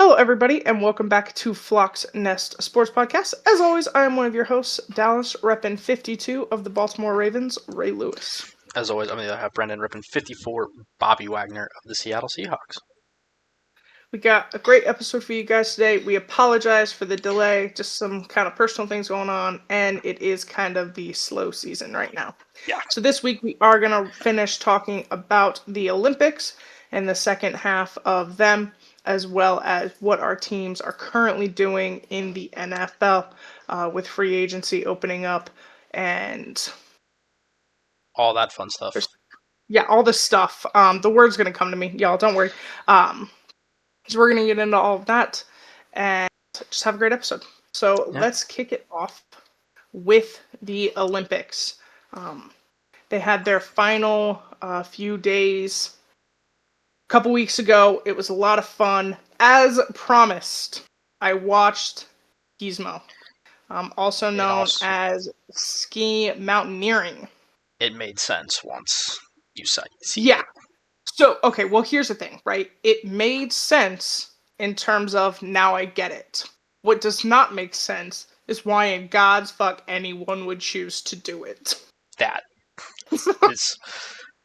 Hello, everybody, and welcome back to Flock's Nest Sports Podcast. As always, I am one of your hosts, Dallas, reppin' 52 of the Baltimore Ravens, Ray Lewis. As always, I'm going to have Brendan repping 54, Bobby Wagner of the Seattle Seahawks. We got a great episode for you guys today. We apologize for the delay, just some kind of personal things going on, and it is kind of the slow season right now. Yeah. So this week we are going to finish talking about the Olympics and the second half of them, as well as what our teams are currently doing in the NFL with free agency opening up and all that fun stuff. Yeah, all this stuff. The word's going to come to me, y'all, don't worry. So we're going to get into all of that and just have a great episode. So Let's kick it off with the Olympics. They had their final few days a couple weeks ago. It was a lot of fun. As promised, I watched Gizmo, also known as ski mountaineering. It made sense once you said it. Yeah. So, okay, well, here's the thing, right? It made sense in terms of now I get it. What does not make sense is why in God's fuck anyone would choose to do it. That is,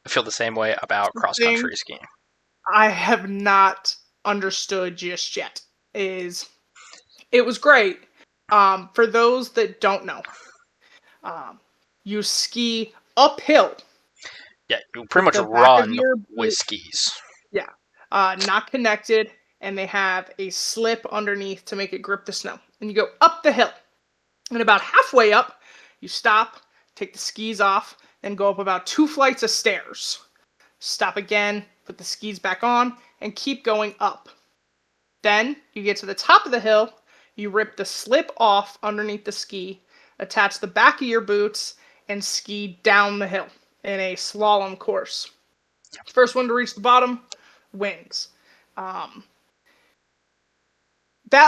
I feel the same way about cross-country skiing. I have not understood just yet. It was great. For those that don't know, you ski uphill. Yeah, you pretty much run with skis. Yeah. Not connected, and they have a slip underneath to make it grip the snow. And you go up the hill. And about halfway up, you stop, take the skis off, and go up about 2 flights of stairs. Stop again, put the skis back on, and keep going up. Then, you get to the top of the hill, you rip the slip off underneath the ski, attach the back of your boots, and ski down the hill in a slalom course. First one to reach the bottom wins. That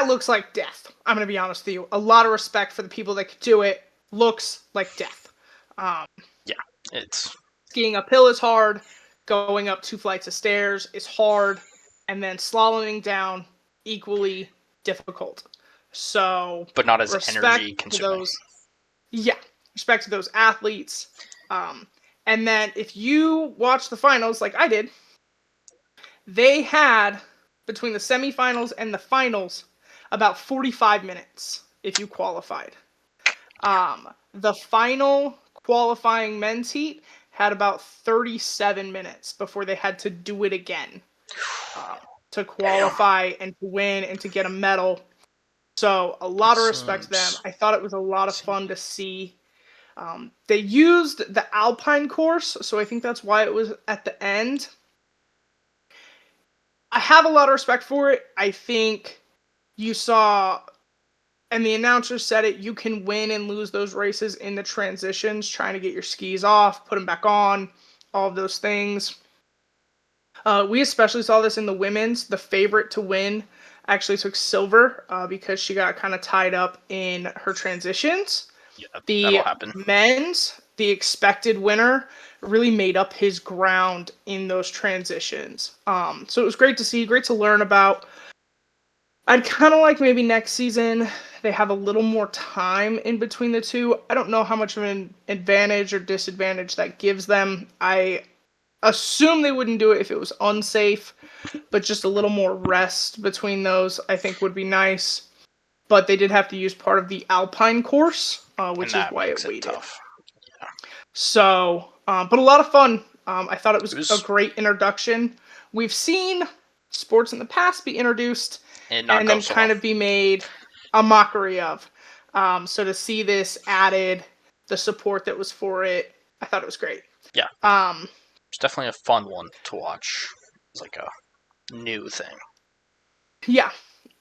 looks like death. I'm going to be honest with you. A lot of respect for the people that could do it. Looks like death. It's skiing uphill is hard. Going up 2 flights of stairs is hard. And then slaloming down equally difficult. So, but not as energy consuming. Respect to those athletes. And then if you watch the finals like I did, they had, between the semifinals and the finals, about 45 minutes if you qualified. The final qualifying men's heat had about 37 minutes before they had to do it again to qualify and to win and to get a medal. So a lot of respect to them. I thought it was a lot of fun to see. They used the Alpine course, so I think that's why it was at the end. I have a lot of respect for it. I think you saw, and the announcer said it, you can win and lose those races in the transitions, trying to get your skis off, put them back on, all of those things. We especially saw this in the women's. The favorite to win actually took silver because she got kind of tied up in her transitions. Yeah, that'll happen. Men's, the expected winner, really made up his ground in those transitions. So it was great to see, great to learn about. I'd kind of like maybe next season they have a little more time in between the two. I don't know how much of an advantage or disadvantage that gives them. I assume they wouldn't do it if it was unsafe, but just a little more rest between those I think would be nice. But they did have to use part of the Alpine course, which is why it waited. Tough. Yeah. So, but a lot of fun. I thought it was a great introduction. We've seen sports in the past be introduced and then kind of be made a mockery of. So to see this added, the support that was for it, I thought it was great. Yeah. It's definitely a fun one to watch. It's like a new thing. Yeah.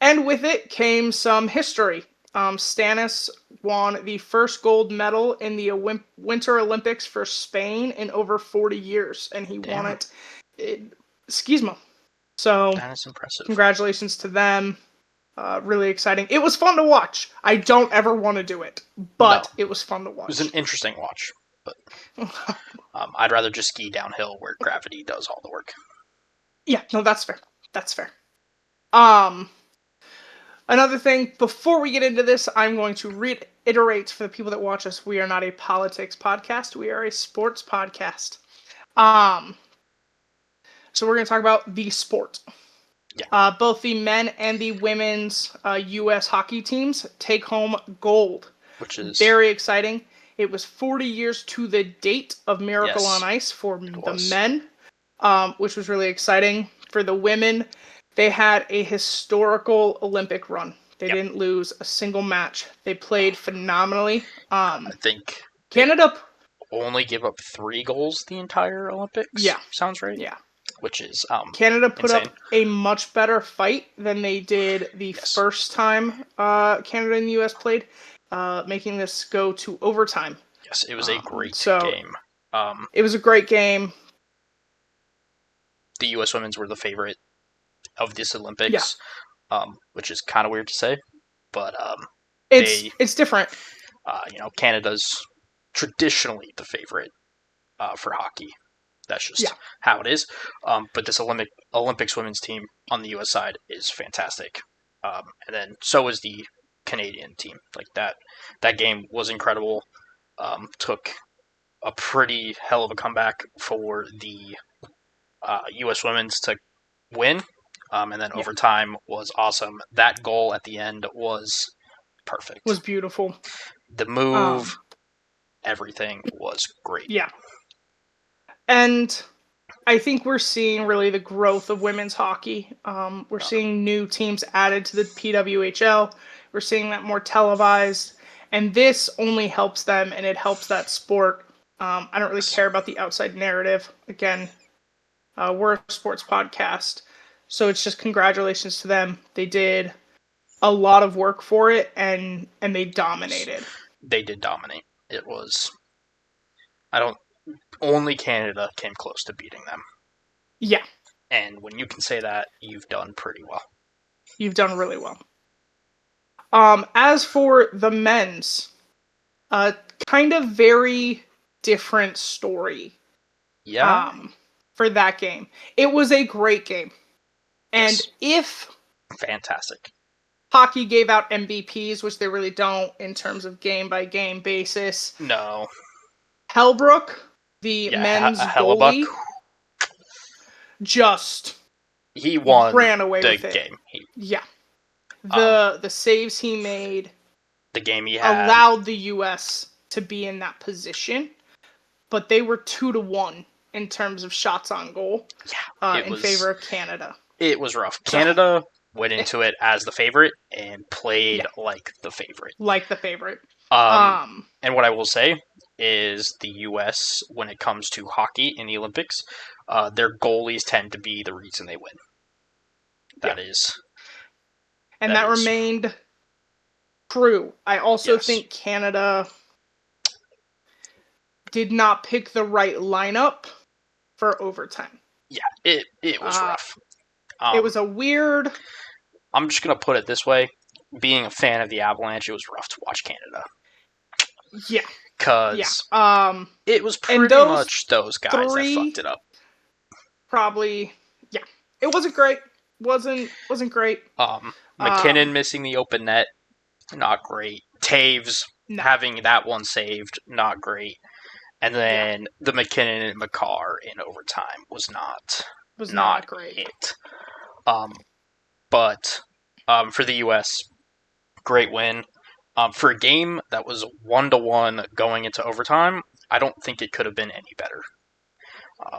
And with it came some history. Stannis won the first gold medal in the Winter Olympics for Spain in over 40 years, and he won it in Skismo. So, that is impressive. Congratulations to them. Really exciting. It was fun to watch. I don't ever want to do it, but it was fun to watch. It was an interesting watch, but I'd rather just ski downhill where gravity does all the work. Yeah, no, that's fair. That's fair. Another thing, before we get into this, I'm going to reiterate for the people that watch us, we are not a politics podcast. We are a sports podcast. So we're going to talk about the sport. Yeah. Both the men and the women's U.S. hockey teams take home gold. Which is very exciting. It was 40 years to the date of Miracle on Ice for the men, which was really exciting. For the women, they had a historical Olympic run. They didn't lose a single match. They played phenomenally. I think Canada only give up 3 goals the entire Olympics. Yeah. Sounds right. Yeah. Which is Canada put insane. up a much better fight than they did the first time Canada and the U.S. played, making this go to overtime. Yes, it was a great game. It was a great game. The U.S. women's were the favorite of this Olympics, which is kind of weird to say, but it's different. Canada's traditionally the favorite for hockey. That's just how it is. But this Olympics women's team on the U.S. side is fantastic, and then so is the Canadian team. Like that game was incredible. Took a pretty hell of a comeback for the U.S. women's to win, and then overtime was awesome. That goal at the end was perfect. Was beautiful. The move, everything was great. Yeah. And I think we're seeing really the growth of women's hockey. We're seeing new teams added to the PWHL. We're seeing that more televised. And this only helps them, and it helps that sport. I don't really care about the outside narrative. Again, we're a sports podcast. So it's just congratulations to them. They did a lot of work for it, and they dominated. They did dominate. It was... Only Canada came close to beating them. Yeah. And when you can say that, you've done pretty well. You've done really well. As for the men's, kind of very different story. Yeah. For that game. It was a great game. And fantastic. Hockey gave out MVPs, which they really don't in terms of game-by-game basis. No. Hellbrook, the men's goalie, he won ran away the with it. Game. The saves he made, the game he had, allowed the U.S. to be in that position, but they were 2-1 in terms of shots on goal. In favor of Canada. It was rough. Canada went into it as the favorite and played like the favorite. And what I will say is the U.S., when it comes to hockey in the Olympics, their goalies tend to be the reason they win. That remained true. I also think Canada did not pick the right lineup for overtime. Yeah, it was rough. It was a weird... I'm just going to put it this way. Being a fan of the Avalanche, it was rough to watch Canada. Yeah. Because it was pretty much those guys that fucked it up. Probably, it wasn't great. Wasn't great. McKinnon missing the open net, not great. Taves having that one saved, not great. And then the McKinnon and Makar in overtime was not great. It. But for the U.S., great win. For a game that was 1-1 going into overtime, I don't think it could have been any better.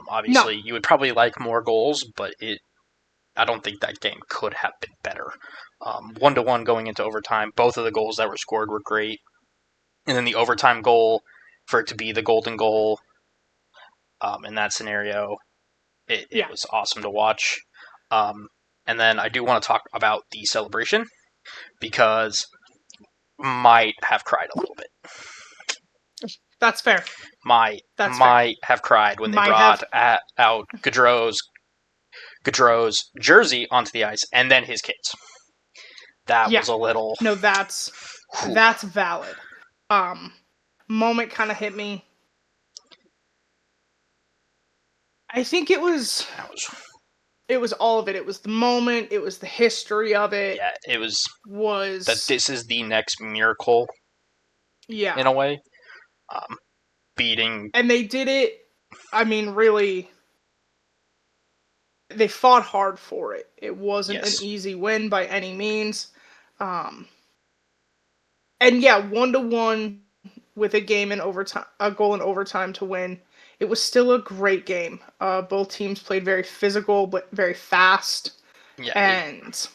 Obviously, you would probably like more goals, but I don't think that game could have been better. 1-1 going into overtime, both of the goals that were scored were great. And then the overtime goal, for it to be the golden goal in that scenario, it was awesome to watch. And then I do want to talk about the celebration, because might have cried a little bit. That's fair. Might have cried when they brought out Gaudreau's jersey onto the ice, and then his kids. That was a little... No, that's valid. Moment kind of hit me. I think it was It was all of it. It was the moment. It was the history of it. Yeah, it was Was that this is the next miracle yeah, in a way. Beating and they did it. I mean, really, they fought hard for it. It wasn't an yes, easy win by any means. And yeah, 1-1 with a game in overtime, a goal in overtime to win. It was still a great game. Both teams played very physical, but very fast. yeah. And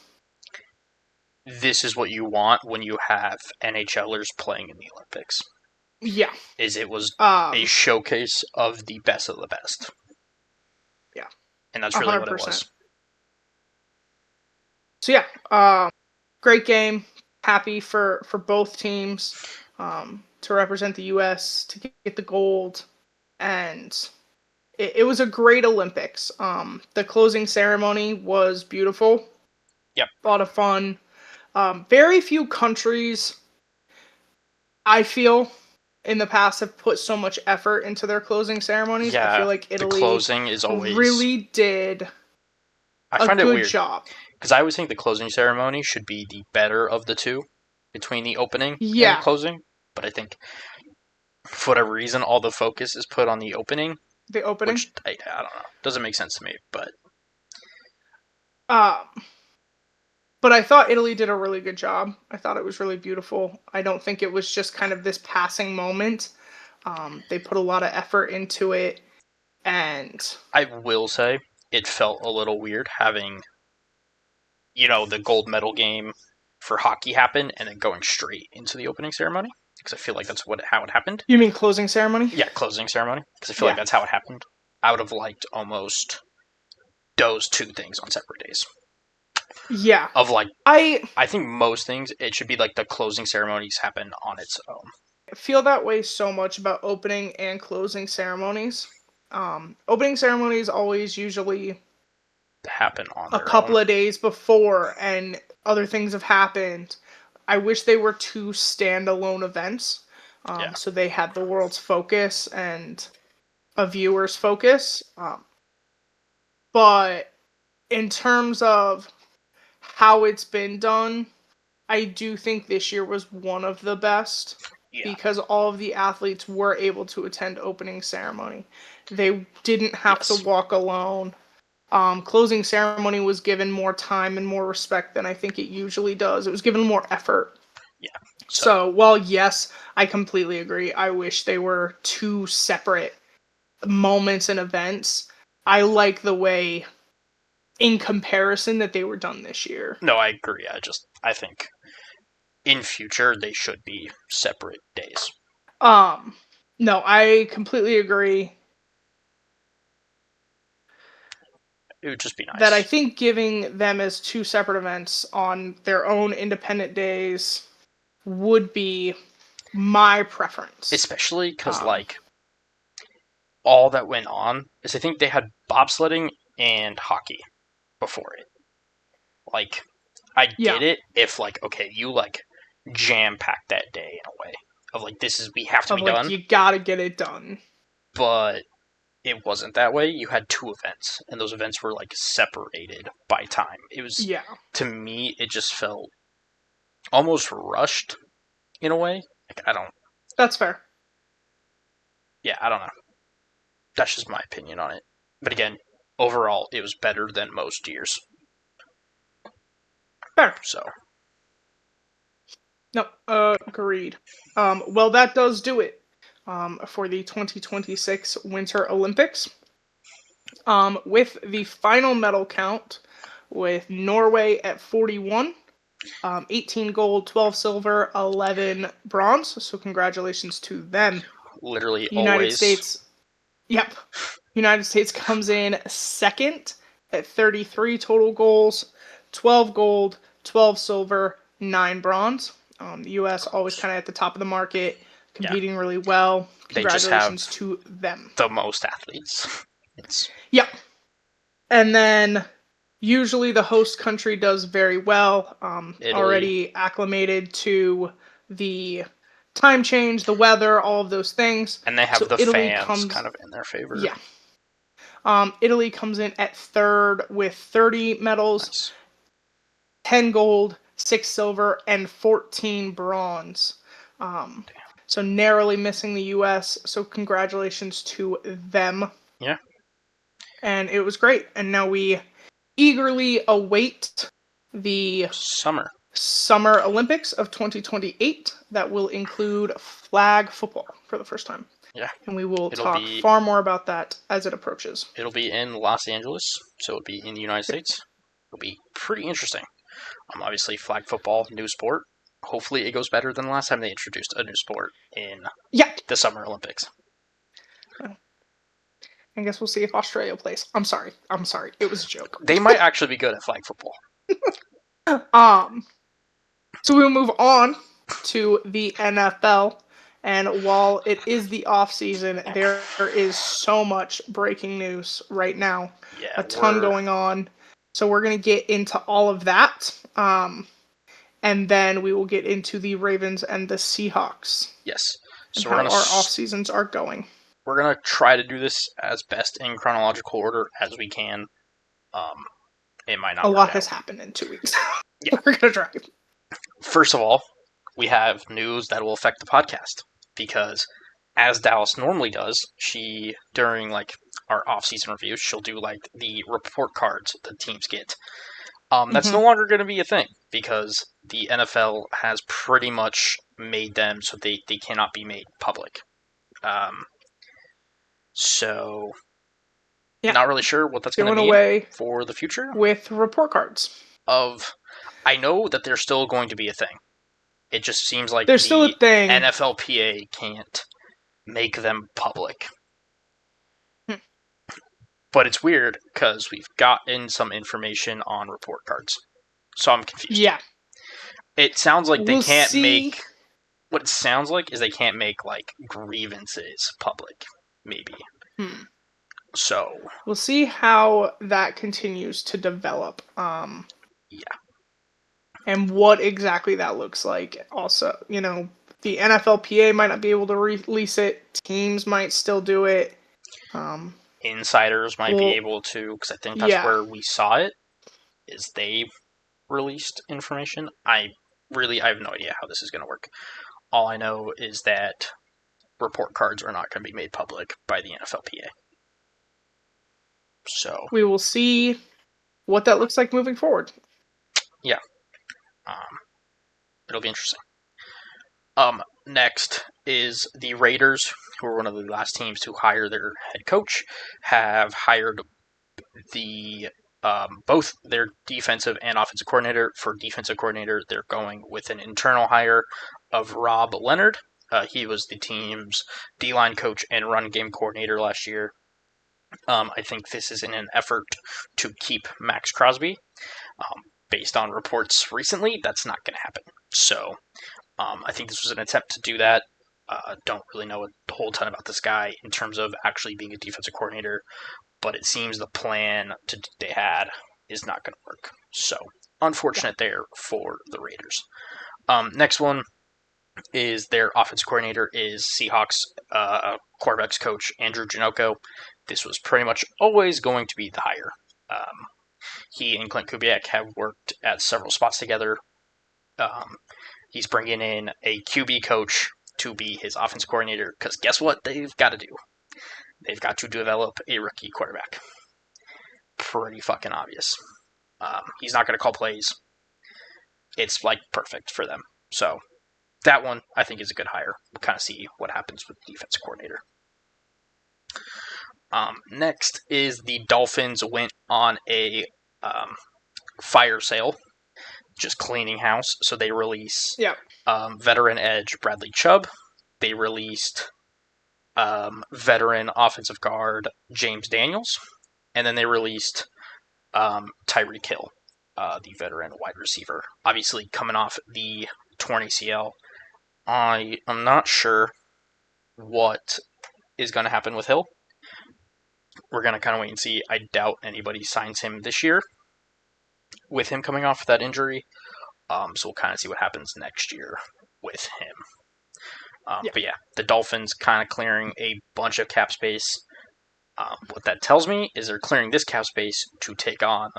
This is what you want when you have NHLers playing in the Olympics. yeah, It was a um, showcase of the best of the best. yeah, And that's really what it 100%. was. So yeah, great game. Happy for both teams to represent the U.S. to get the gold, and it was a great Olympics. The closing ceremony was beautiful. Yep. A lot of fun. Very few countries, I feel, in the past have put so much effort into their closing ceremonies. I Yeah, feel like the Italy closing is always. really did I a find it good weird job. because I always think the closing ceremony should be the better of the two between the opening and Yeah, closing. But I think for whatever reason, all the focus is put on the opening, the opening. which I don't know, doesn't make sense to me. But Um, but I thought Italy did a really good job. I thought it was really beautiful. I don't think it was just kind of this passing moment. They put a lot of effort into it, and I will say it felt a little weird having, the gold medal game for hockey happen and then going straight into the opening ceremony because I feel like that's how it happened. you mean closing ceremony? Yeah, closing ceremony because I feel like Yeah, that's how it happened. I would have liked almost those two things on separate days. yeah. Of like, I I think most things it should be like the closing ceremonies happen on its own. feel that way so much about opening and closing ceremonies. Opening ceremonies always usually Happen on a their own. couple of days before, and other things have happened. I wish they were two standalone events. Yeah. So they had the world's focus and a viewer's focus. But in terms of how it's been done, I do think this year was one of the best Yeah. because all of the athletes were able to attend opening ceremony. They didn't have Yes. to walk alone. Closing ceremony was given more time and more respect than I think it usually does. It was given more effort. Yeah. So, while yes, I completely agree. I wish they were two separate moments and events. I like the way, in comparison, that they were done this year. No, I agree. I think in future they should be separate days. No, I completely agree. It would just be nice. That I think giving them as two separate events on their own independent days would be my preference. Especially because, all that went on is I think they had bobsledding and hockey before it. Like, I get it if, okay, you, jam pack that day in a way of, we have to be done. You gotta get it done. But it wasn't that way. You had two events, and those events were, separated by time. It was, to me, it just felt almost rushed in a way. That's fair. Yeah, I don't know. That's just my opinion on it. But again, overall, it was better than most years. Fair. So. No, agreed. Well, that does do it for the 2026 Winter Olympics. With the final medal count, with Norway at 41, 18 gold, 12 silver, 11 bronze. So congratulations to them. Literally United always. States. Yep. United States comes in second at 33 total goals, 12 gold, 12 silver, 9 bronze. The U.S. always kind of at the top of the market, competing really well. Congratulations to them. The most athletes. Yep. And then usually the host country does very well. Already acclimated to the time change, the weather, all of those things. And they have the Italy fans kind of in their favor. Yeah. Italy comes in at third with 30 medals, Nice. 10 gold, 6 silver, and 14 bronze. So narrowly missing the U.S. So congratulations to them. Yeah. And it was great. And now we eagerly await the Summer Olympics of 2028 that will include flag football for the first time. Yeah. And we will talk far more about that as it approaches. It'll be in Los Angeles, so it'll be in the United States. It'll be pretty interesting. Obviously, flag football, new sport. Hopefully, it goes better than the last time they introduced a new sport in the Summer Olympics. I guess we'll see if Australia plays. I'm sorry. It was a joke. They might actually be good at flag football. So we'll move on to the NFL. And while it is the off season, there is so much breaking news right now. Yeah, a ton going on. So we're going to get into all of that. And then we will get into the Ravens and the Seahawks. Yes. So and how our off seasons are going. We're going to try to do this as best in chronological order as we can. It might not A lot has happened in 2 weeks. Yeah. We're going to try. First of all, we have news that will affect the podcast. Because as Dallas normally does, during our off-season reviews, she'll do the report cards the teams get. That's no longer going to be a thing because the NFL has pretty much made them so they cannot be made public. So, not really sure what that's going to mean for the future. With report cards. I know that they're still going to be a thing. It just seems like there's still a thing. NFLPA can't make them public. But it's weird because we've gotten some information on report cards. So I'm confused. Yeah. It sounds like they can't make... What it sounds like is they can't make, grievances public. Maybe. So... We'll see how that continues to develop. Yeah. And what exactly that looks like. Also, the NFLPA might not be able to release it. Teams might still do it. Insiders might be able to, because I think that's where we saw it, is they released information. I have no idea how this is going to work. All I know is that report cards are not going to be made public by the NFLPA. So we will see what that looks like moving forward. Yeah. It'll be interesting. Next is the Raiders, who are one of the last teams to hire their head coach, have hired both their defensive and offensive coordinator. For defensive coordinator, they're going with an internal hire of Rob Leonard. He was the team's D-line coach and run game coordinator last year. I think this is in an effort to keep Max Crosby. Based on reports recently, that's not going to happen. So, I think this was an attempt to do that. Don't really know a whole ton about this guy in terms of actually being a defensive coordinator, but it seems the plan they had is not going to work. So, unfortunate there for the Raiders. Next one is their offensive coordinator is Seahawks quarterbacks coach Andrew Janocko. This was pretty much always going to be the hire. He and Clint Kubiak have worked at several spots together. He's bringing in a QB coach to be his offense coordinator because guess what they've got to do? They've got to develop a rookie quarterback. Pretty fucking obvious. He's not going to call plays. It's perfect for them. So that one I think is a good hire. We'll kind of see what happens with the defensive coordinator. Next is the Dolphins went on a fire sale, just cleaning house. So they release veteran edge Bradley Chubb. They released veteran offensive guard James Daniels. And then they released Tyreek Hill, the veteran wide receiver. Obviously coming off the torn ACL. I am not sure what is going to happen with Hill. We're going to kind of wait and see. I doubt anybody signs him this year with him coming off that injury. So we'll kind of see what happens next year with him. But yeah, the Dolphins kind of clearing a bunch of cap space. What that tells me is they're clearing this cap space to take on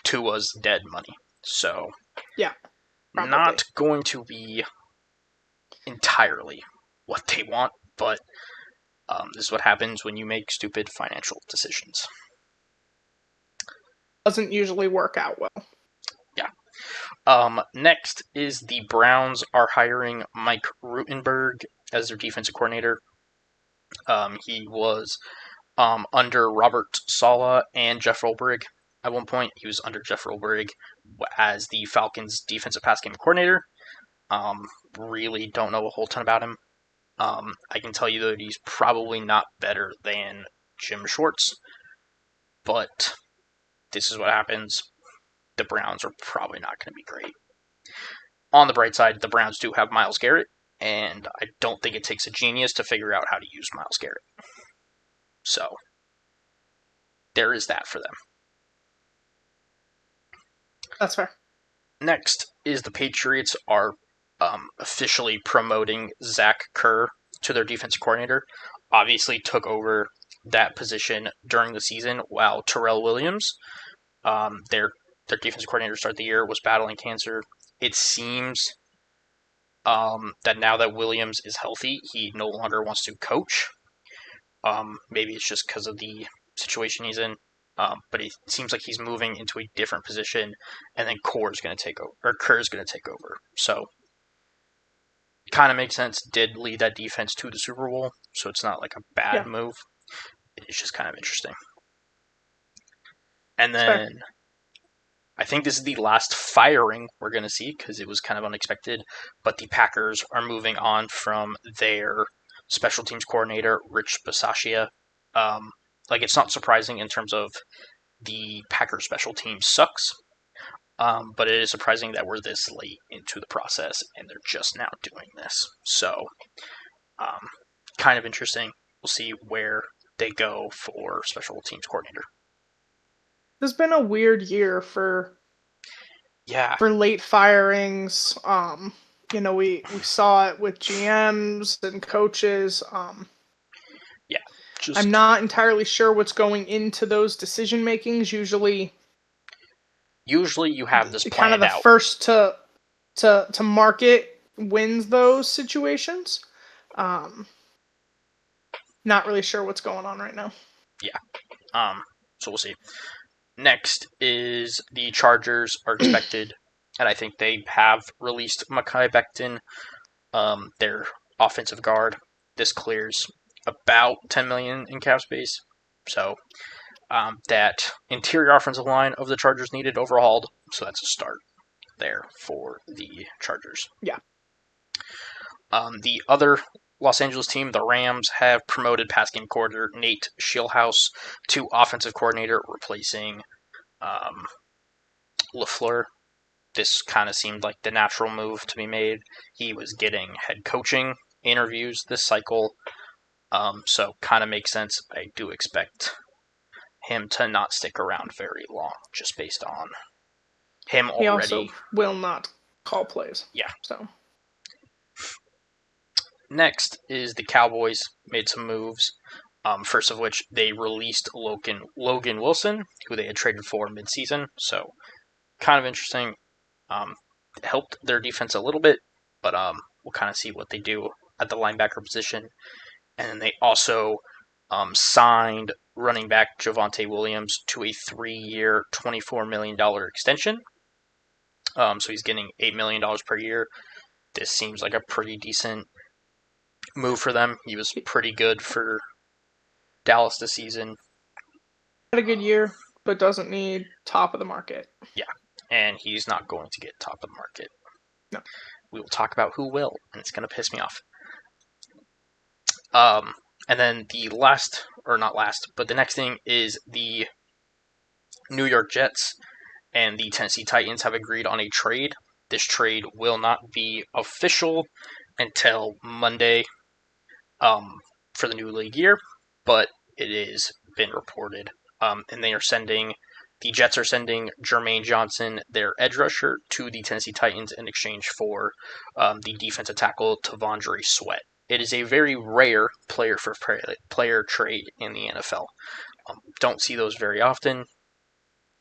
Tua's dead money. So, Yeah, probably. Not going to be entirely what they want, but this is what happens when you make stupid financial decisions. Doesn't usually work out well. Yeah. Next is the Browns are hiring Mike Rutenberg as their defensive coordinator. He was under Robert Saleh and Jeff Ulbrich at one point. He was under Jeff Ulbrich as the Falcons' defensive pass game coordinator. Really don't know a whole ton about him. I can tell you that he's probably not better than Jim Schwartz, but this is what happens. The Browns are probably not going to be great. On the bright side, the Browns do have Myles Garrett, and I don't think it takes a genius to figure out how to use Myles Garrett. So, there is that for them. That's fair. Next is the Patriots are officially promoting Zach Kerr to their defensive coordinator. Obviously took over that position during the season while Terrell Williams, their defensive coordinator to start the year, was battling cancer. It seems that now that Williams is healthy, he no longer wants to coach. Maybe it's just because of the situation he's in. But it seems like he's moving into a different position, and then Kerr's going to take over. So, kind of makes sense. Did lead that defense to the Super Bowl, so it's not like a bad move. It's just kind of interesting. And then I think this is the last firing we're going to see because it was kind of unexpected. But the Packers are moving on from their special teams coordinator, Rich Bisaccia. It's not surprising in terms of the Packers special team sucks, but it is surprising that we're this late into the process and they're just now doing this. So, kind of interesting. We'll see where they go for special teams coordinator. There's been a weird year for late firings. We saw it with GMs and coaches. I'm not entirely sure what's going into those decision makings. Usually you have this kind of the out. First to market wins those situations. Not really sure what's going on right now. Yeah. So we'll see. Next is the Chargers are expected, and I think they have released Mekhi Becton, their offensive guard. This clears about $10 million in cap space. So that interior offensive line of the Chargers needed overhauled. So that's a start there for the Chargers. Yeah. The other Los Angeles team, the Rams, have promoted pass game coordinator Nate Scheelhaase to offensive coordinator, replacing LaFleur. This kind of seemed like the natural move to be made. He was getting head coaching interviews this cycle, so kind of makes sense. I do expect him to not stick around very long, just based on him already. He also will not call plays. Yeah. So. Next is the Cowboys made some moves. First of which, they released Logan Wilson, who they had traded for midseason. So, kind of interesting. Helped their defense a little bit, but we'll kind of see what they do at the linebacker position. And then they also signed running back Javonte Williams to a 3-year, $24 million extension. So he's getting $8 million per year. This seems like a pretty decent move for them. He was pretty good for Dallas this season. Had a good year, but doesn't need top of the market. Yeah, and he's not going to get top of the market. No. We will talk about who will, and it's going to piss me off. And then the the next thing is the New York Jets and the Tennessee Titans have agreed on a trade. This trade will not be official until Monday for the new league year, but it has been reported. And the Jets are sending Jermaine Johnson, their edge rusher, to the Tennessee Titans in exchange for the defensive tackle Tavondre Sweat. It is a very rare player for player trade in the NFL. Don't see those very often.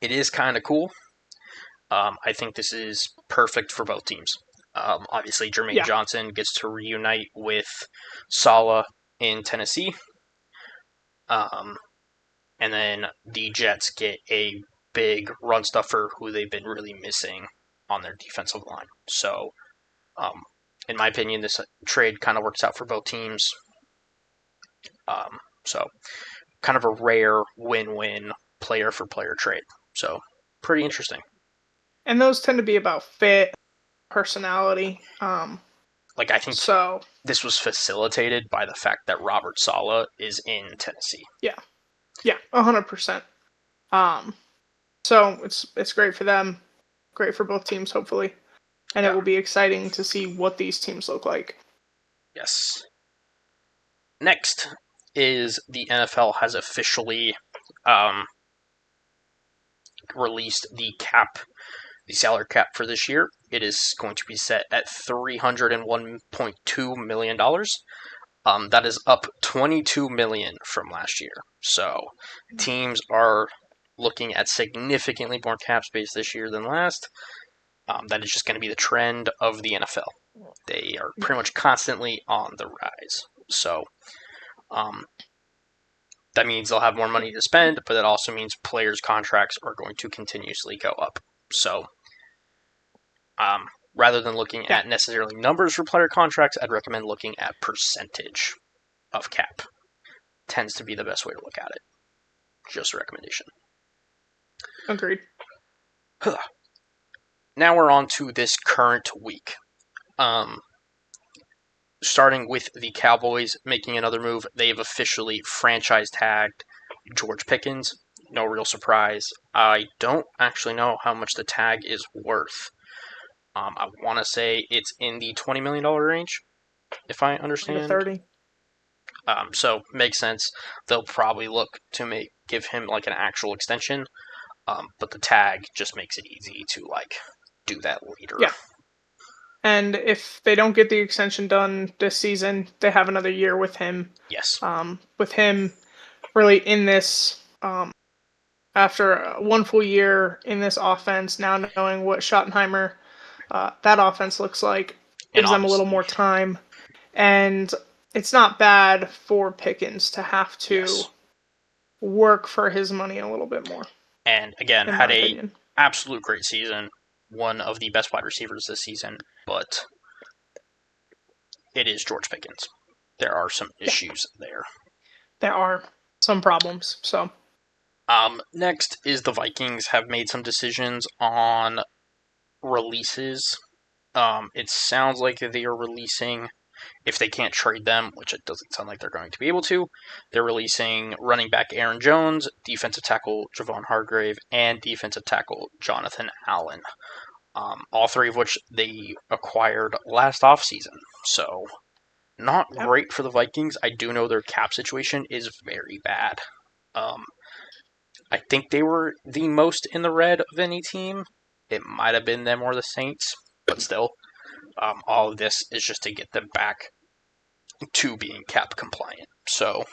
It is kind of cool. I think this is perfect for both teams. Obviously, Jermaine Johnson gets to reunite with Saleh in Tennessee. And then the Jets get a big run stuffer who they've been really missing on their defensive line. So, in my opinion, this trade kind of works out for both teams. So, kind of a rare win-win player-for-player trade. So, pretty interesting. And those tend to be about fit, personality. I think this was facilitated by the fact that Robert Saleh is in Tennessee. Yeah, 100%. So it's great for them, great for both teams, hopefully, and it will be exciting to see what these teams look like. Yes. Next is the NFL has officially released the salary cap for this year. It is going to be set at $301.2 million. That is up $22 million from last year. So teams are looking at significantly more cap space this year than last. That is just going to be the trend of the NFL. They are pretty much constantly on the rise. So that means they'll have more money to spend, but that also means players' contracts are going to continuously go up. So rather than looking at necessarily numbers for player contracts, I'd recommend looking at percentage of cap. Tends to be the best way to look at it. Just a recommendation. Agreed. Now we're on to this current week. Starting with the Cowboys making another move, they have officially franchise tagged George Pickens. No real surprise. I don't actually know how much the tag is worth. I want to say it's in the $20 million range, if I understand. 30. So makes sense. They'll probably look to give him like an actual extension, but the tag just makes it easy to do that later. Yeah. And if they don't get the extension done this season, they have another year with him. Yes. With him really in this, after one full year in this offense, now knowing what Schottenheimer, that offense looks like, gives them a little more time. And it's not bad for Pickens to have to work for his money a little bit more. And again, had an absolute great season. One of the best wide receivers this season, but it is George Pickens. There are some issues there. There are some problems. So, next is the Vikings have made some decisions on releases. It sounds like they are releasing, if they can't trade them, which it doesn't sound like they're going to be able to, they're releasing running back Aaron Jones, defensive tackle Javon Hargrave, and defensive tackle Jonathan Allen. All three of which they acquired last offseason. So, not great for the Vikings. I do know their cap situation is very bad. I think they were the most in the red of any team. It might have been them or the Saints, but still, all of this is just to get them back to being cap compliant. So,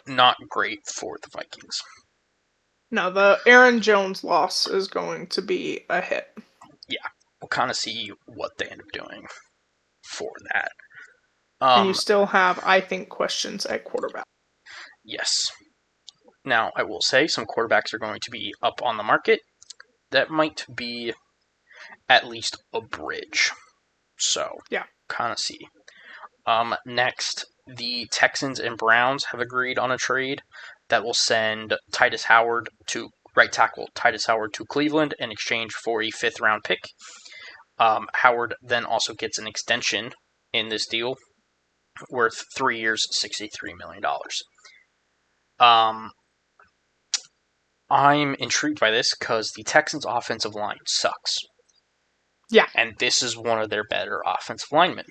not great for the Vikings. No, the Aaron Jones loss is going to be a hit. Yeah, we'll kind of see what they end up doing for that. And you still have, I think, questions at quarterback. Yes. Now, I will say some quarterbacks are going to be up on the market. That might be at least a bridge. So, kind of see. Next, the Texans and Browns have agreed on a trade that will send right tackle Titus Howard to Cleveland in exchange for a 5th-round pick. Howard then also gets an extension in this deal worth 3 years, $63 million. I'm intrigued by this because the Texans' offensive line sucks. Yeah. And this is one of their better offensive linemen.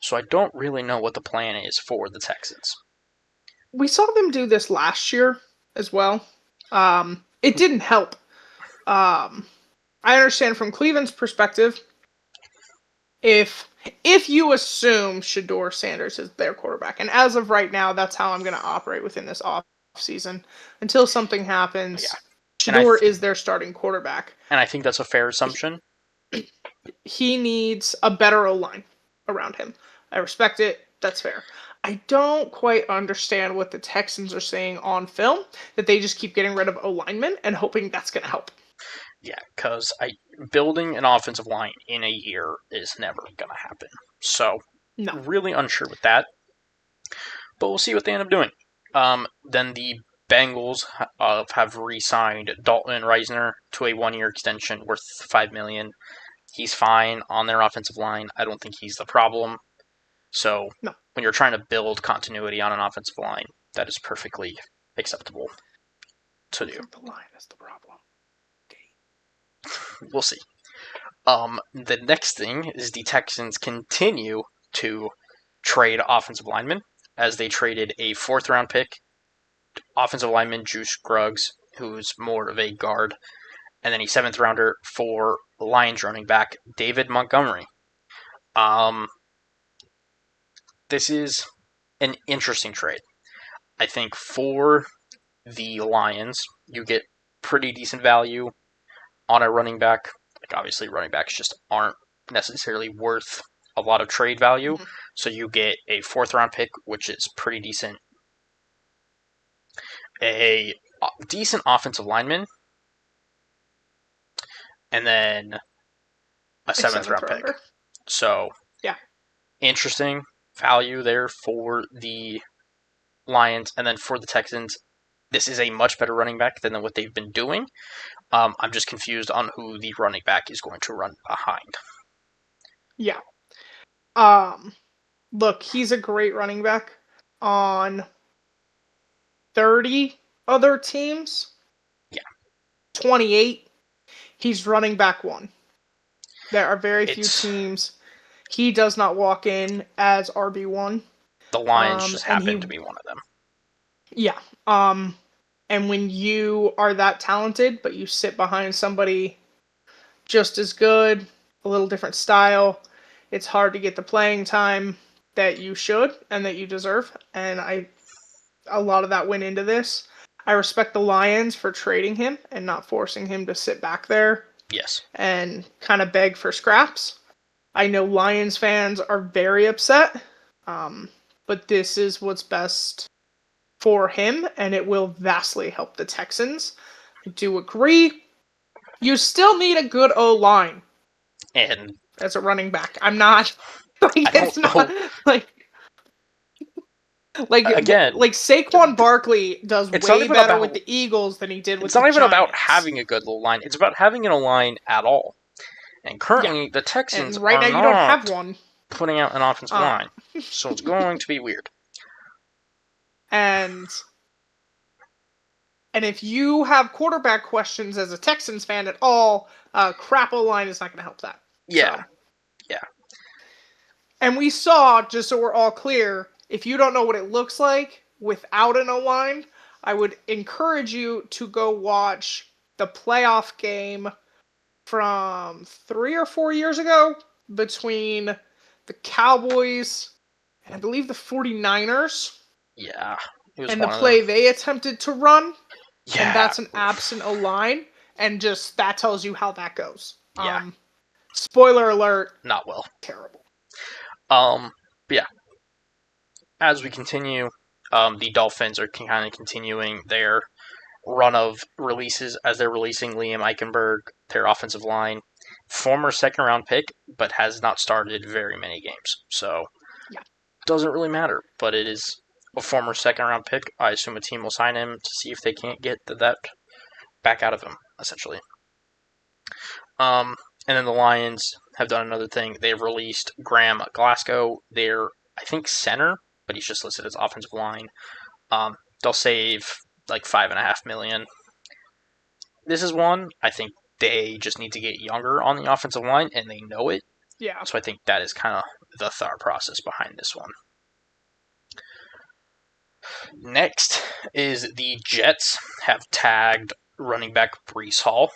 So I don't really know what the plan is for the Texans. We saw them do this last year as well. It didn't help. I understand from Cleveland's perspective, if if you assume Shador Sanders is their quarterback. And as of right now, that's how I'm going to operate within this off season. Until something happens, Yeah. Shador is their starting quarterback. And I think that's a fair assumption. He needs a better O-line around him. I respect it. That's fair. I don't quite understand what the Texans are saying on film, that they just keep getting rid of O-linemen and hoping that's going to help. Yeah, because building an offensive line in a year is never going to happen. So, No. really unsure with that. But we'll see what they end up doing. Then the Bengals have re-signed Dalton Reisner to a one-year extension worth $5 million. He's fine on their offensive line. I don't think he's the problem. So, No. When you're trying to build continuity on an offensive line, that is perfectly acceptable to do. The line is the problem. We'll see. The next thing is the Texans continue to trade offensive linemen, as they traded a 4th-round pick, offensive lineman Juice Scruggs, who's more of a guard, and then a 7th-rounder for Lions running back David Montgomery. This is an interesting trade. I think for the Lions, you get pretty decent value on a running back. Like, obviously, running backs just aren't necessarily worth a lot of trade value. Mhm. So you get a 4th-round pick, which is pretty decent. A decent offensive lineman, and then a 7th-round pick. So, yeah, interesting value there for the Lions. And then for the Texans, this is a much better running back than what they've been doing. I'm just confused on who the running back is going to run behind. Yeah. Look, he's a great running back on 30 other teams. Yeah. 28. He's running back 1. There are very few teams. He does not walk in as RB1. The Lions just happen to be one of them. Yeah. And when you are that talented, but you sit behind somebody just as good, a little different style, it's hard to get the playing time that you should and that you deserve. And a lot of that went into this. I respect the Lions for trading him and not forcing him to sit back there. Yes. And kind of beg for scraps. I know Lions fans are very upset, but this is what's best for him, and it will vastly help the Texans. I do agree. You still need a good O-line. And as a running back. I'm not it's not again, like Saquon Barkley does way better with the Eagles than he did with the Giants. It's not even about having a good line. It's about having an O-line at all. And currently, the Texans and right now you don't have one. Putting out an offensive line. So it's going to be weird. And if you have quarterback questions as a Texans fan at all, crap O-line is not going to help that. Yeah. So. Yeah. And we saw, just so we're all clear, if you don't know what it looks like without an O-line, I would encourage you to go watch the playoff game from 3 or 4 years ago between the Cowboys and I believe the 49ers. Yeah. And the play they attempted to run. Yeah. And that's an absent O-line. And just, that tells you how that goes. Yeah. Spoiler alert. Not well. Terrible. But yeah. As we continue, the Dolphins are kind of continuing their run of releases as they're releasing Liam Eichenberg, their offensive line, former 2nd-round pick, but has not started very many games. So, doesn't really matter, but it is a former 2nd-round pick. I assume a team will sign him to see if they can't get that back out of him, essentially. And then the Lions have done another thing. They've released Graham Glasgow, their, I think, center, but he's just listed as offensive line. They'll save like $5.5 million. This is one I think they just need to get younger on the offensive line, and they know it. Yeah. So I think that is kind of the thought process behind this one. Next is the Jets have tagged running back Breece Hall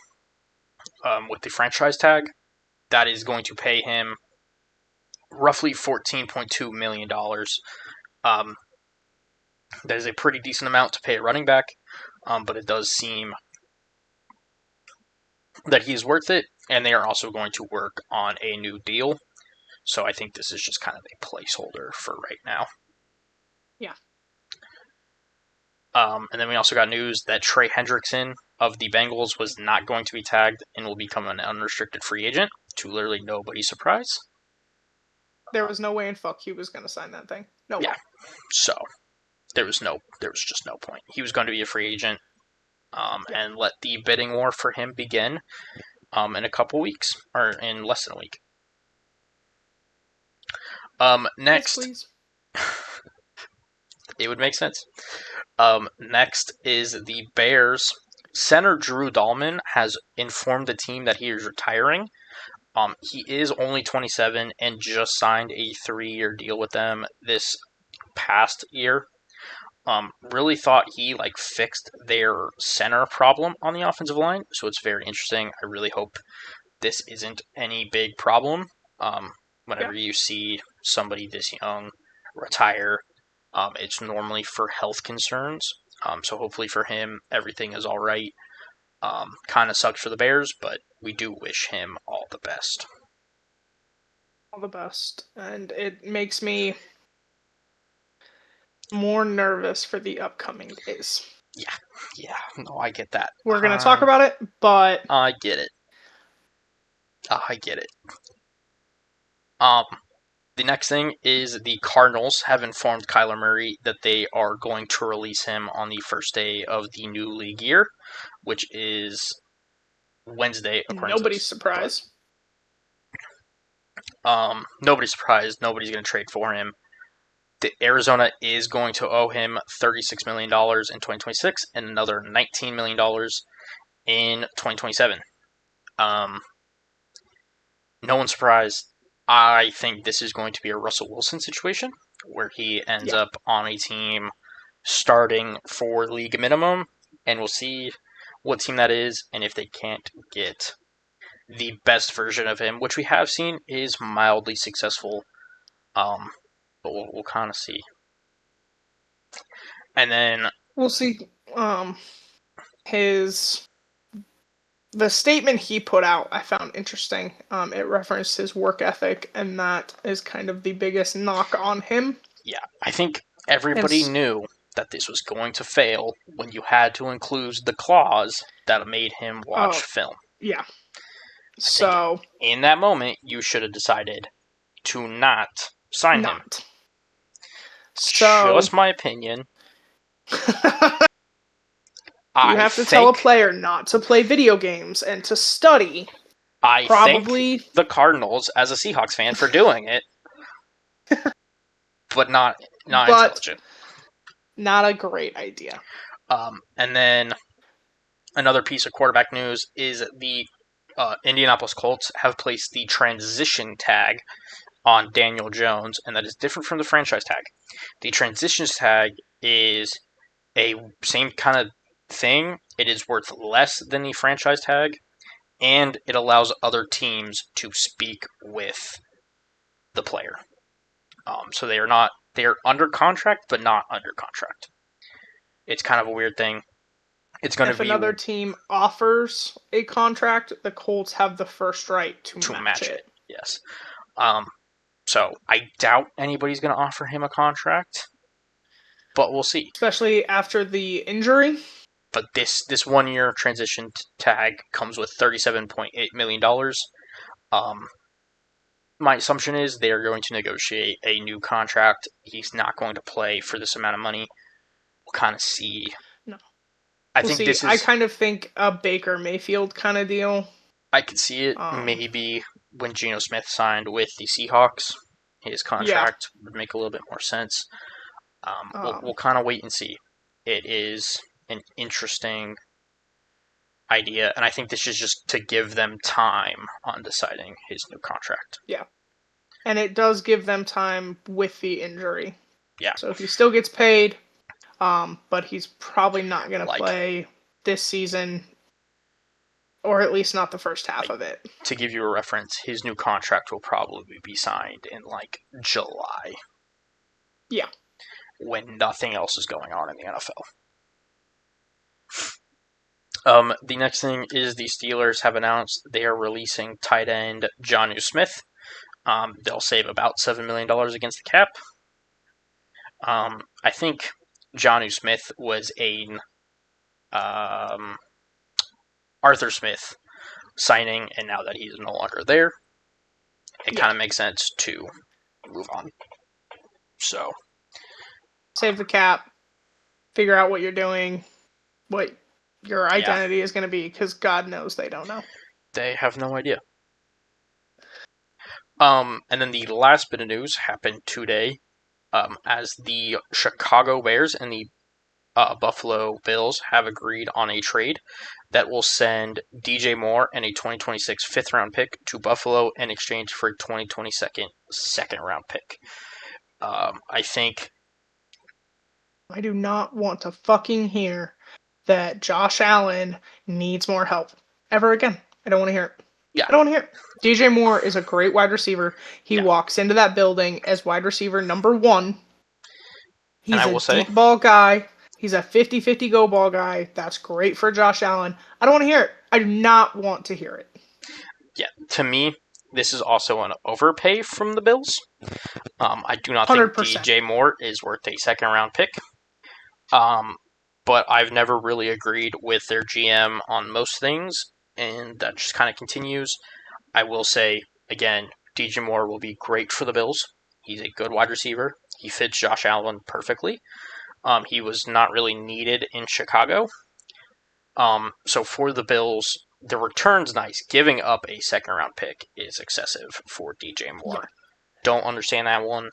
with the franchise tag. That is going to pay him roughly $14.2 million. That is a pretty decent amount to pay a running back, but it does seem that he's worth it, and they are also going to work on a new deal. So I think this is just kind of a placeholder for right now. Yeah. And then we also got news that Trey Hendrickson of the Bengals was not going to be tagged and will become an unrestricted free agent, to literally nobody's surprise. There was no way in fuck he was going to sign that thing. No way. Yeah. So there was just no point. He was going to be a free agent, and let the bidding war for him begin in a couple weeks, or in less than a week. Next, yes, please. It would make sense. Next is the Bears. Center Drew Dahlman has informed the team that he is retiring. He is only 27 and just signed a 3-year deal with them this past year. Really thought he fixed their center problem on the offensive line, so it's very interesting. I really hope this isn't any big problem. Whenever you see somebody this young retire, it's normally for health concerns. So hopefully for him, everything is all right. Kind of sucks for the Bears, but we do wish him all the best. All the best. And it makes me more nervous for the upcoming days. Yeah, no, I get that. We're going to talk about it, but... I get it. The next thing is the Cardinals have informed Kyler Murray that they are going to release him on the first day of the new league year, which is Wednesday. Nobody's surprised. Nobody's surprised. Nobody's going to trade for him. Arizona is going to owe him $36 million in 2026 and another $19 million in 2027. No one's surprised. I think this is going to be a Russell Wilson situation where he ends up on a team starting for league minimum, and we'll see what team that is, and if they can't get the best version of him, which we have seen is mildly successful, but we'll kind of see. And then we'll see. The statement he put out, I found interesting. It referenced his work ethic, and that is kind of the biggest knock on him. Yeah, I think everybody knew that this was going to fail when you had to include the clause that made him watch film. Yeah. So in that moment, you should have decided to not sign him. So just my opinion. You have to tell a player not to play video games and to study. I thank the Cardinals as a Seahawks fan for doing it, but not intelligent. Not a great idea. And then another piece of quarterback news is the Indianapolis Colts have placed the transition tag on Daniel Jones, and that is different from the franchise tag. The transition tag is a same kind of thing. It is worth less than the franchise tag, and it allows other teams to speak with the player. So they are under contract, but not under contract. It's kind of a weird thing. It's going to be if another team offers a contract, the Colts have the first right to match it. Yes. So I doubt anybody's going to offer him a contract, but we'll see. Especially after the injury. But this 1-year transition tag comes with $37.8 million. My assumption is they are going to negotiate a new contract. He's not going to play for this amount of money. We'll kind of see. No. I kind of think a Baker Mayfield kind of deal. I could see it maybe when Geno Smith signed with the Seahawks. His contract would make a little bit more sense. We'll kind of wait and see. It is an interesting idea, and I think this is just to give them time on deciding his new contract. Yeah. And it does give them time with the injury. Yeah. So if he still gets paid, but he's probably not going to play this season, or at least not the first half of it. To give you a reference, his new contract will probably be signed in like July. Yeah. When nothing else is going on in the NFL. The next thing is the Steelers have announced they are releasing tight end Jonnu Smith. They'll save about $7 million against the cap. I think Jonnu Smith was a Arthur Smith signing, and now that he's no longer there, it kind of makes sense to move on. So, save the cap, figure out what you're doing, what your identity is going to be, because God knows they don't know. They have no idea. And then the last bit of news happened today, as the Chicago Bears and the Buffalo Bills have agreed on a trade that will send DJ Moore and a 2026 fifth-round pick to Buffalo in exchange for a 2022 second-round pick. I think... I do not want to fucking hear that Josh Allen needs more help ever again. I don't want to hear it. Yeah. I don't want to hear it. DJ Moore is a great wide receiver. He walks into that building as wide receiver number 1. He's a deep ball guy. He's a 50-50 go ball guy. That's great for Josh Allen. I don't want to hear it. I do not want to hear it. Yeah, to me, this is also an overpay from the Bills. I do not 100%. think DJ Moore is worth a second-round pick. But I've never really agreed with their GM on most things, and that just kind of continues. I will say, again, DJ Moore will be great for the Bills. He's a good wide receiver. He fits Josh Allen perfectly. He was not really needed in Chicago. So for the Bills, the return's nice. Giving up a second-round pick is excessive for DJ Moore. Yeah. Don't understand that one.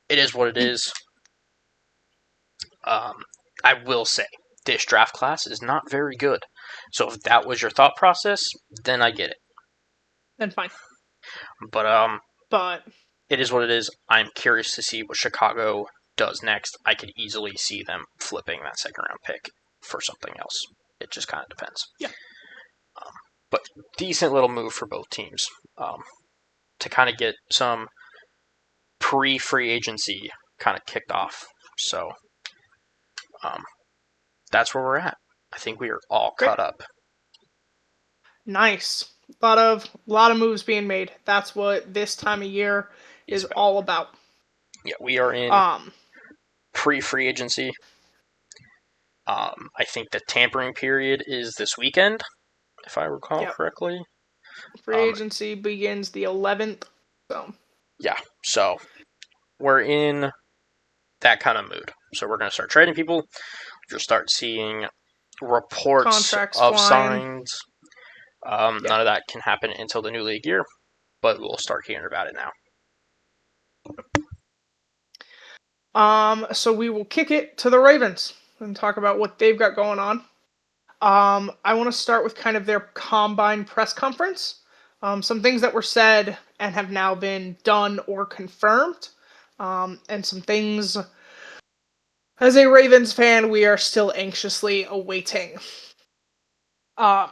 It is what it is. I will say, this draft class is not very good. So if that was your thought process, then I get it. Then fine. But it is what it is. I'm curious to see what Chicago does next. I could easily see them flipping that second-round pick for something else. It just kind of depends. Yeah. But decent little move for both teams to kind of get some pre-free agency kind of kicked off. So that's where we're at. I think we are all caught up. Nice. A lot of moves being made. That's what this time of year is all about. Yeah, we are in pre-free agency. I think the tampering period is this weekend, if I recall correctly. Free agency begins the 11th. So we're in that kind of mood. So we're going to start trading people. You'll start seeing reports contracts of flying. signs. None of that can happen until the new league year, but we'll start hearing about it now. So we will kick it to the Ravens and talk about what they've got going on. I want to start with kind of their combine press conference. Some things that were said and have now been done or confirmed. And some things, as a Ravens fan, we are still anxiously awaiting.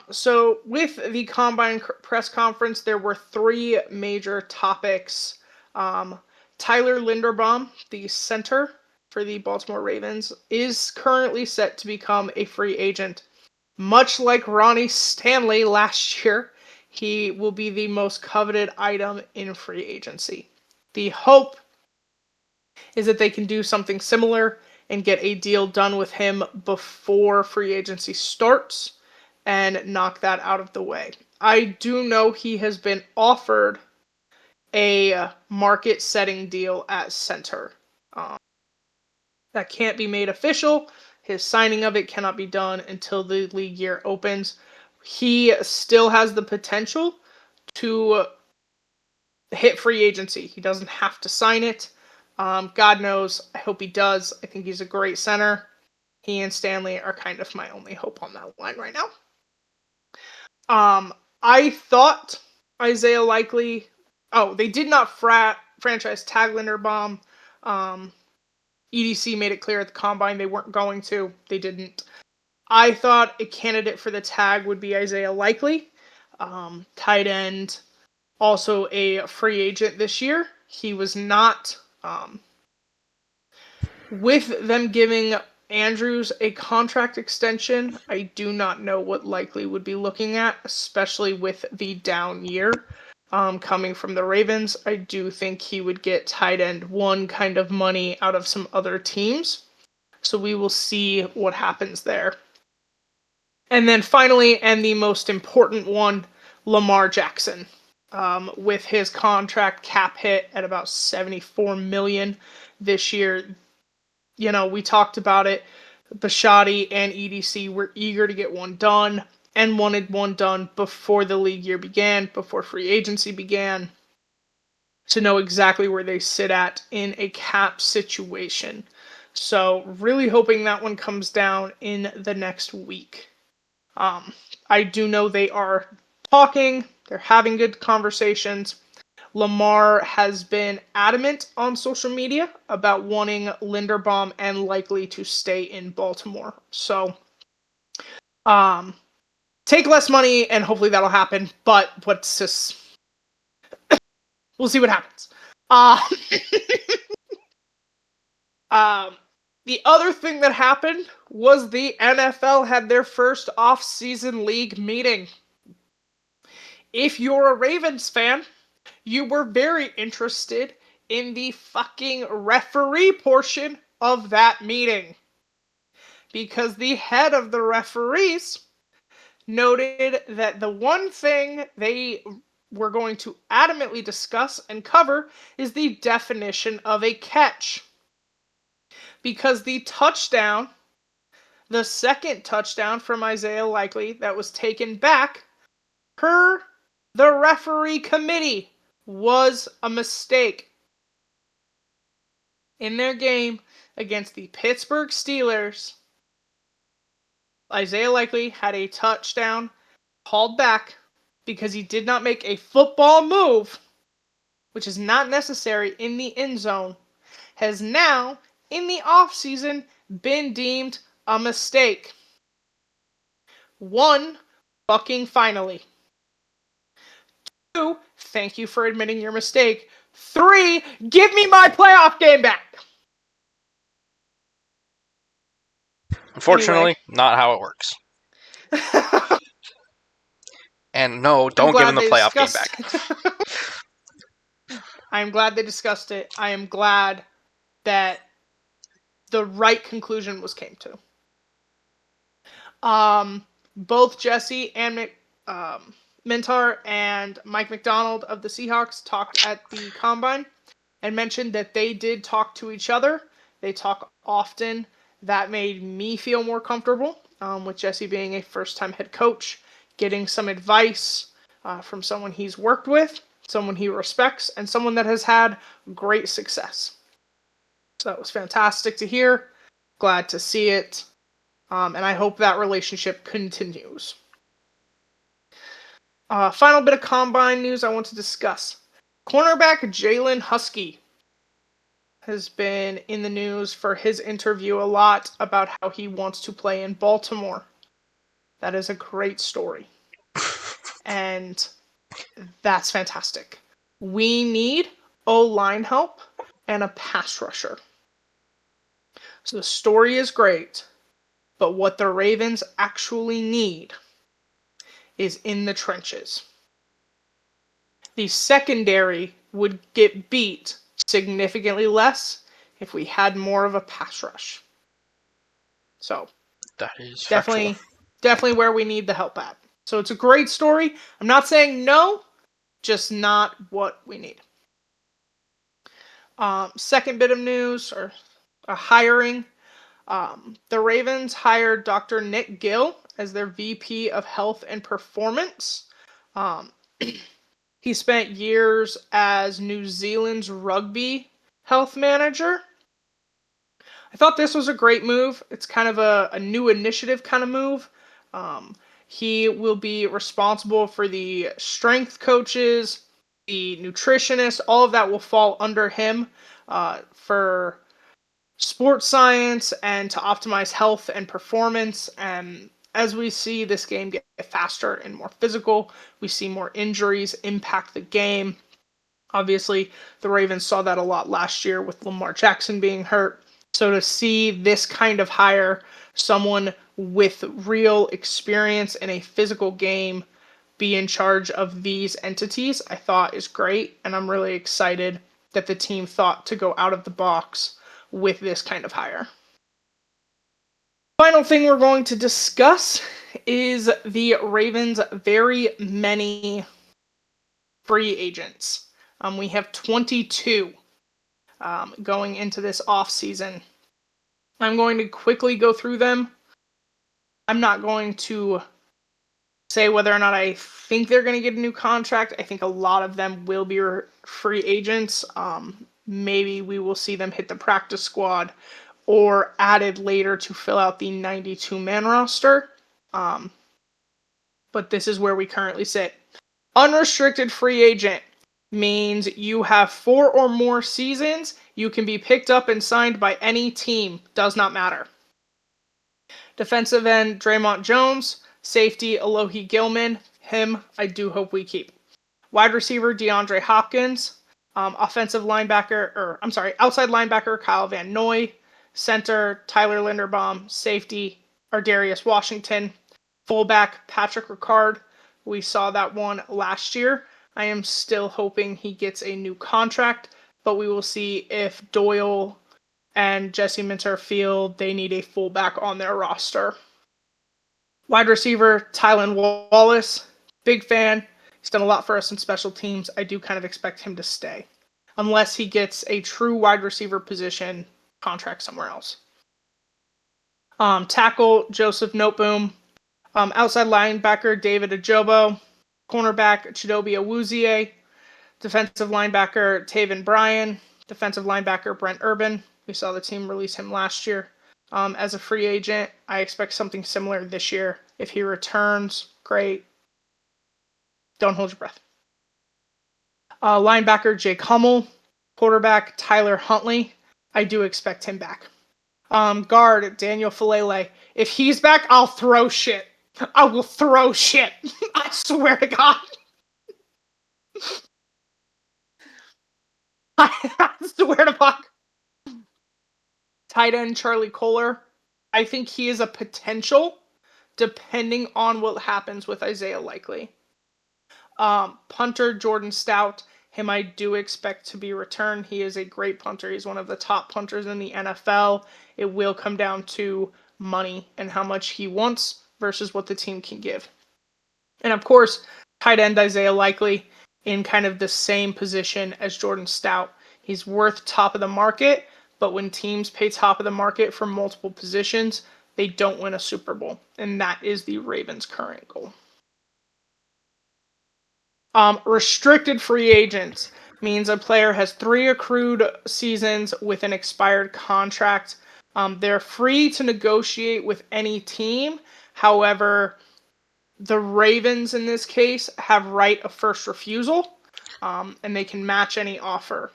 So with the combine press conference, there were 3 major topics. Tyler Linderbaum, the center for the Baltimore Ravens, is currently set to become a free agent. Much like Ronnie Stanley last year, he will be the most coveted item in free agency. The hope is that they can do something similar and get a deal done with him before free agency starts and knock that out of the way. I do know he has been offered a market-setting deal at center. That can't be made official. His signing of it cannot be done until the league year opens. He still has the potential to hit free agency. He doesn't have to sign it. God knows. I hope he does. I think he's a great center. He and Stanley are kind of my only hope on that line right now. I thought Isaiah Likely... Oh, they did not franchise tag Linderbaum. EDC made it clear at the Combine they weren't going to. They didn't. I thought a candidate for the tag would be Isaiah Likely, tight end, also a free agent this year. He was not. With them giving Andrews a contract extension, I do not know what Likely would be looking at, especially with the down year coming from the Ravens. I do think he would get tight end one kind of money out of some other teams. So we will see what happens there. And then finally, and the most important one, Lamar Jackson. With his contract cap hit at about $74 million this year. You know, we talked about it. Bishotti and EDC were eager to get one done and wanted one done before the league year began, before free agency began, to know exactly where they sit at in a cap situation. So really hoping that one comes down in the next week. I do know they are talking. They're having good conversations. Lamar has been adamant on social media about wanting Linderbaum and Likely to stay in Baltimore. So, take less money and hopefully that'll happen. But what's this? We'll see what happens. The other thing that happened was the NFL had their first off-season league meeting. If you're a Ravens fan, you were very interested in the fucking referee portion of that meeting. Because the head of the referees noted that the one thing they were going to adamantly discuss and cover is the definition of a catch. Because the touchdown, the second touchdown from Isaiah Likely that was taken back, per the referee committee, was a mistake. In their game against the Pittsburgh Steelers, Isaiah Likely had a touchdown called back because he did not make a football move, which is not necessary in the end zone, has now, in the offseason, been deemed a mistake. 1, fucking finally. 2, thank you for admitting your mistake. 3, give me my playoff game back. Unfortunately, not how it works. And no, don't give him the playoff game back. I am glad they discussed it. I am glad that the right conclusion was came to. Both Jesse and Mintar and Mike McDonald of the Seahawks talked at the Combine and mentioned that they did talk to each other. They talk often. That made me feel more comfortable, with Jesse being a first-time head coach, getting some advice from someone he's worked with, someone he respects, and someone that has had great success. So that was fantastic to hear. Glad to see it. And I hope that relationship continues. Final bit of Combine news I want to discuss. Cornerback Jalen Husky has been in the news for his interview a lot about how he wants to play in Baltimore. That is a great story. And that's fantastic. We need O-line help and a pass rusher. So the story is great, but what the Ravens actually need is in the trenches. The secondary would get beat significantly less if we had more of a pass rush. So that is definitely where we need the help at. So it's a great story. I'm not saying no, just not what we need. Second bit of news, or a hiring. The Ravens hired Dr. Nick Gill as their VP of Health and Performance. He spent years as New Zealand's rugby health manager. I thought this was a great move. It's kind of a new initiative kind of move. He will be responsible for the strength coaches, the nutritionists, all of that will fall under him for sports science and to optimize health and performance. And as we see this game get faster and more physical, we see more injuries impact the game. Obviously, the Ravens saw that a lot last year with Lamar Jackson being hurt. So to see this kind of hire, someone with real experience in a physical game be in charge of these entities, I thought is great. And I'm really excited that the team thought to go out of the box with this kind of hire. Final thing we're going to discuss is the Ravens' very many free agents. We have 22 going into this offseason. I'm going to quickly go through them. I'm not going to say whether or not I think they're going to get a new contract. I think a lot of them will be free agents. Maybe we will see them hit the practice squad or added later to fill out the 92-man roster. But this is where we currently sit. Unrestricted free agent means you have 4 or more seasons. You can be picked up and signed by any team. Does not matter. Defensive end, Draymond Jones. Safety, Alohi Gilman. Him, I do hope we keep. Wide receiver, DeAndre Hopkins. Outside linebacker, Kyle Van Noy. Center, Tyler Linderbaum. Safety, Ardarius Washington. Fullback, Patrick Ricard. We saw that one last year. I am still hoping he gets a new contract, but we will see if Doyle and Jesse Minter feel they need a fullback on their roster. Wide receiver, Tylan Wallace. Big fan. He's done a lot for us in special teams. I do kind of expect him to stay, unless he gets a true wide receiver position contract somewhere else. Tackle, Joseph Noteboom. Outside linebacker, David Ajobo. Cornerback, Chidobe Awuzie. Defensive linebacker, Taven Bryan. Defensive linebacker, Brent Urban. We saw the team release him last year. As a free agent, I expect something similar this year. If he returns, great. Don't hold your breath. Linebacker, Jake Hummel. Quarterback, Tyler Huntley. I do expect him back. Guard, Daniel Falele. If he's back, I'll throw shit. I will throw shit. I swear to God. I swear to fuck. Tight end, Charlie Kohler. I think he is a potential, depending on what happens with Isaiah Likely. Punter, Jordan Stout. Him I do expect to be returned. He is a great punter. He's one of the top punters in the NFL. It will come down to money and how much he wants versus what the team can give. And of course, tight end Isaiah Likely in kind of the same position as Jordan Stout. He's worth top of the market, but when teams pay top of the market for multiple positions, they don't win a Super Bowl. And that is the Ravens' current goal. Restricted free agents means a player has 3 accrued seasons with an expired contract. They're free to negotiate with any team. However, the Ravens in this case have right of first refusal, and they can match any offer.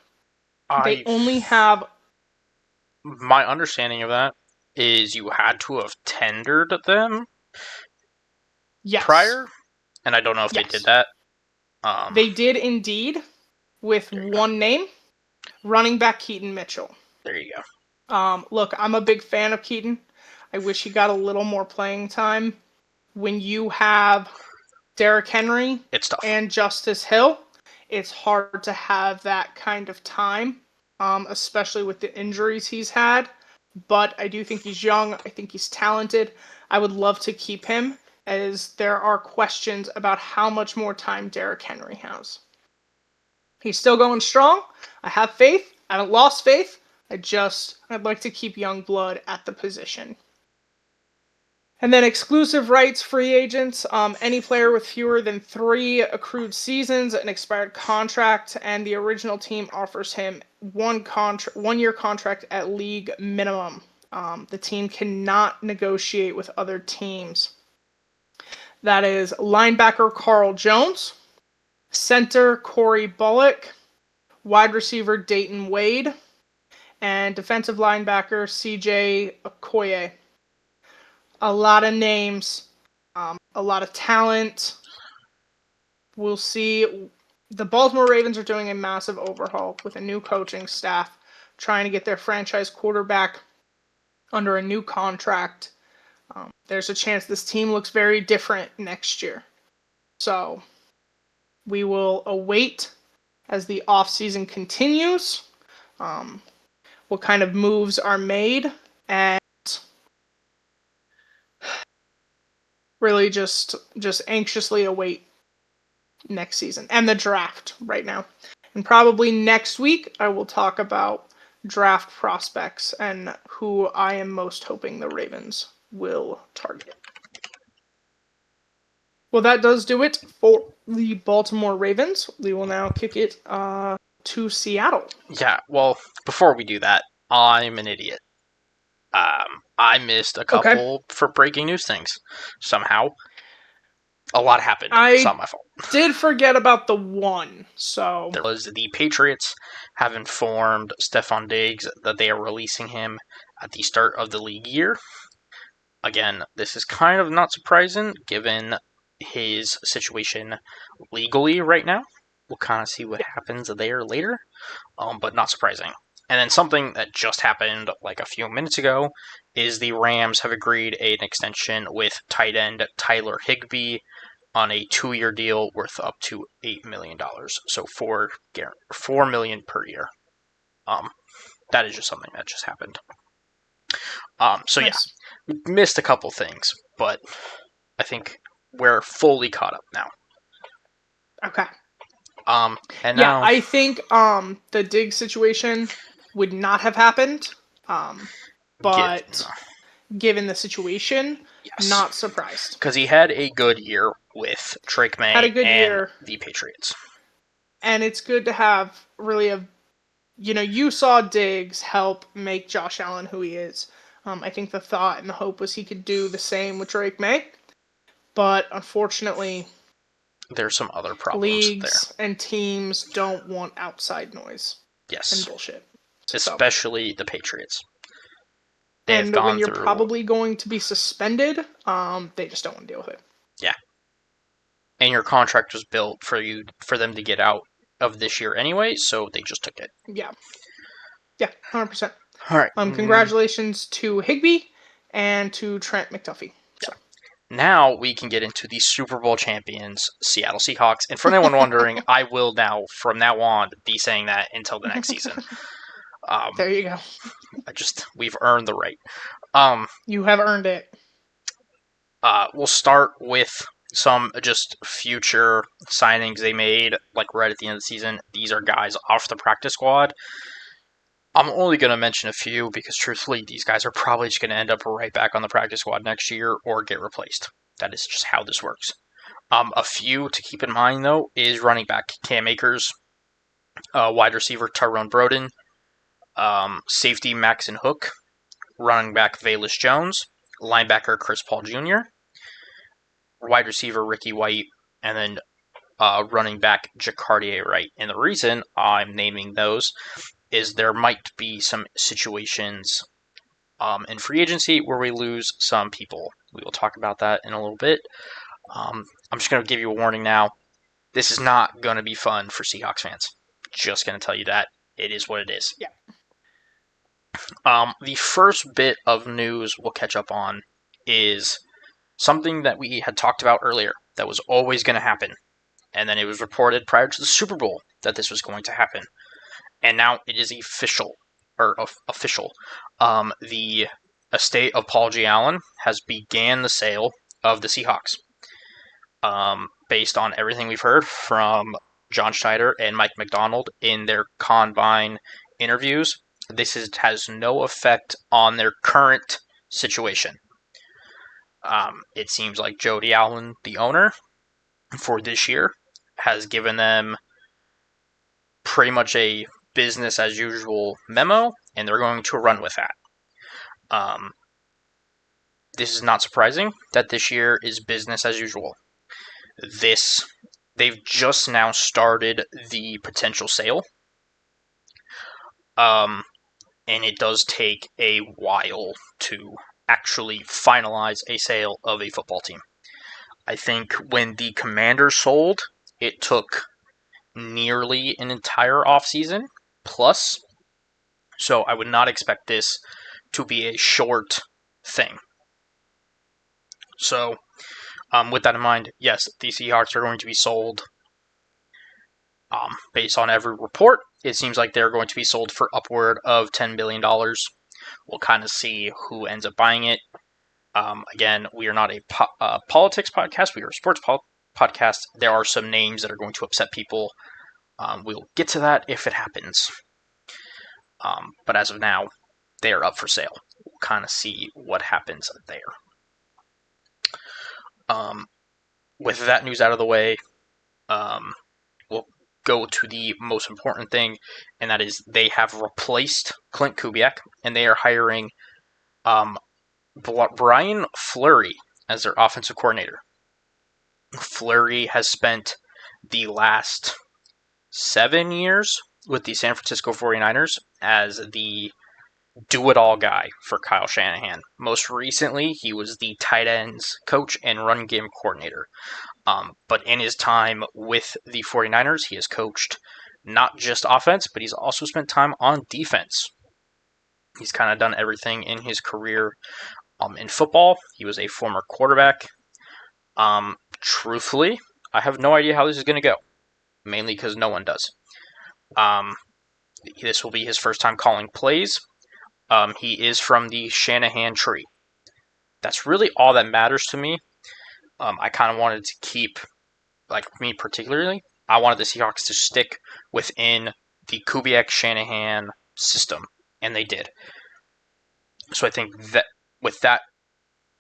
They only have... My understanding of that is you had to have tendered them prior, and I don't know if they did that. They did indeed, with one name, running back Keaton Mitchell. There you go. Look, I'm a big fan of Keaton. I wish he got a little more playing time. When you have Derrick Henry and Justice Hill, it's hard to have that kind of time, especially with the injuries he's had. But I do think he's young. I think he's talented. I would love to keep him, as there are questions about how much more time Derrick Henry has. He's still going strong. I have faith. I haven't lost faith. I'd like to keep young blood at the position. And then exclusive rights free agents, any player with fewer than 3 accrued seasons, an expired contract, and the original team offers him 1-year contract at league minimum. The team cannot negotiate with other teams. That is linebacker Carl Jones, center Corey Bullock, wide receiver Dayton Wade, and defensive linebacker CJ Okoye. A lot of names, a lot of talent. We'll see. The Baltimore Ravens are doing a massive overhaul with a new coaching staff, trying to get their franchise quarterback under a new contract. There's a chance this team looks very different next year. So we will await as the offseason continues what kind of moves are made, and really just anxiously await next season and the draft right now. And probably next week I will talk about draft prospects and who I am most hoping the Ravens will target. Well, that does do it for the Baltimore Ravens. We will now kick it to Seattle. Yeah, well, before we do that, I'm an idiot. I missed a couple for breaking news things. Somehow, a lot happened. It's not my fault. Did forget about the one. So there was the Patriots have informed Stephon Diggs that they are releasing him at the start of the league year. Again, this is kind of not surprising given his situation legally right now. We'll kind of see what happens there later, but not surprising. And then something that just happened like a few minutes ago is the Rams have agreed an extension with tight end Tyler Higbee on a 2-year deal worth up to $8 million. So $4 million per year. That is just something that just happened. So nice. Yeah, we missed a couple things, but I think we're fully caught up now. Okay. And now I think the Diggs situation would not have happened, but given the situation, yes. Not surprised. Because he had a good year with Drake May and year. The Patriots. And it's good to have really you saw Diggs help make Josh Allen who he is. I think the thought and the hope was he could do the same with Drake May. But unfortunately, there's some other problems leagues there. And teams don't want outside noise. Yes. And bullshit. Especially the Patriots. And when you're probably going to be suspended, they just don't want to deal with it. Yeah. And your contract was built for them to get out of this year anyway, so they just took it. Yeah. Yeah, 100%. All right. Congratulations to Higbee and to Trent McDuffie. Yeah. Now we can get into the Super Bowl champions, Seattle Seahawks. And for anyone wondering, I will now, from now on, be saying that until the next season. There you go. We've earned the right. You have earned it. We'll start with some just future signings they made, like right at the end of the season. These are guys off the practice squad. I'm only going to mention a few because, truthfully, these guys are probably just going to end up right back on the practice squad next year or get replaced. That is just how this works. A few to keep in mind, though, is running back Cam Akers, wide receiver Tyrone Broden, safety Maxon Hook, running back Velus Jones, linebacker Chris Paul Jr., wide receiver Ricky White, and then running back Jacardier Wright. And the reason I'm naming those is there might be some situations in free agency where we lose some people. We will talk about that in a little bit. I'm just going to give you a warning now. This is not going to be fun for Seahawks fans. Just going to tell you that. It is what it is. Yeah. The first bit of news we'll catch up on is something that we had talked about earlier that was always going to happen. And then it was reported prior to the Super Bowl that this was going to happen. And now it is official. The estate of Paul G. Allen has began the sale of the Seahawks. Based on everything we've heard from John Schneider and Mike McDonald in their Combine interviews, this has no effect on their current situation. It seems like Jody Allen, the owner, for this year, has given them pretty much a business as usual memo, and they're going to run with that. This is not surprising that this year is business as usual. They've just now started the potential sale. and it does take a while to actually finalize a sale of a football team. I think when the Commanders sold, it took nearly an entire offseason plus, so I would not expect this to be a short thing. So, with that in mind, yes, the Seahawks are going to be sold. Based on every report, it seems like they're going to be sold for upward of $10 billion. We'll kind of see who ends up buying it. Again, we are not a politics podcast. We are a sports podcast. There are some names that are going to upset people. We'll get to that if it happens. But as of now, they are up for sale. We'll kind of see what happens there. With that news out of the way, we'll go to the most important thing, and that is they have replaced Clint Kubiak, and they are hiring Brian Fleury as their offensive coordinator. Fleury has spent the last 7 years with the San Francisco 49ers as the do-it-all guy for Kyle Shanahan. Most recently, he was the tight ends coach and run game coordinator. But in his time with the 49ers, he has coached not just offense, but he's also spent time on defense. He's kind of done everything in his career. In football, he was a former quarterback. Truthfully, I have no idea how this is going to go, mainly because no one does. This will be his first time calling plays. He is from the Shanahan tree. That's really all that matters to me. I kind of wanted to keep, like me particularly, I wanted the Seahawks to stick within the Kubiak-Shanahan system, and they did. So I think that with that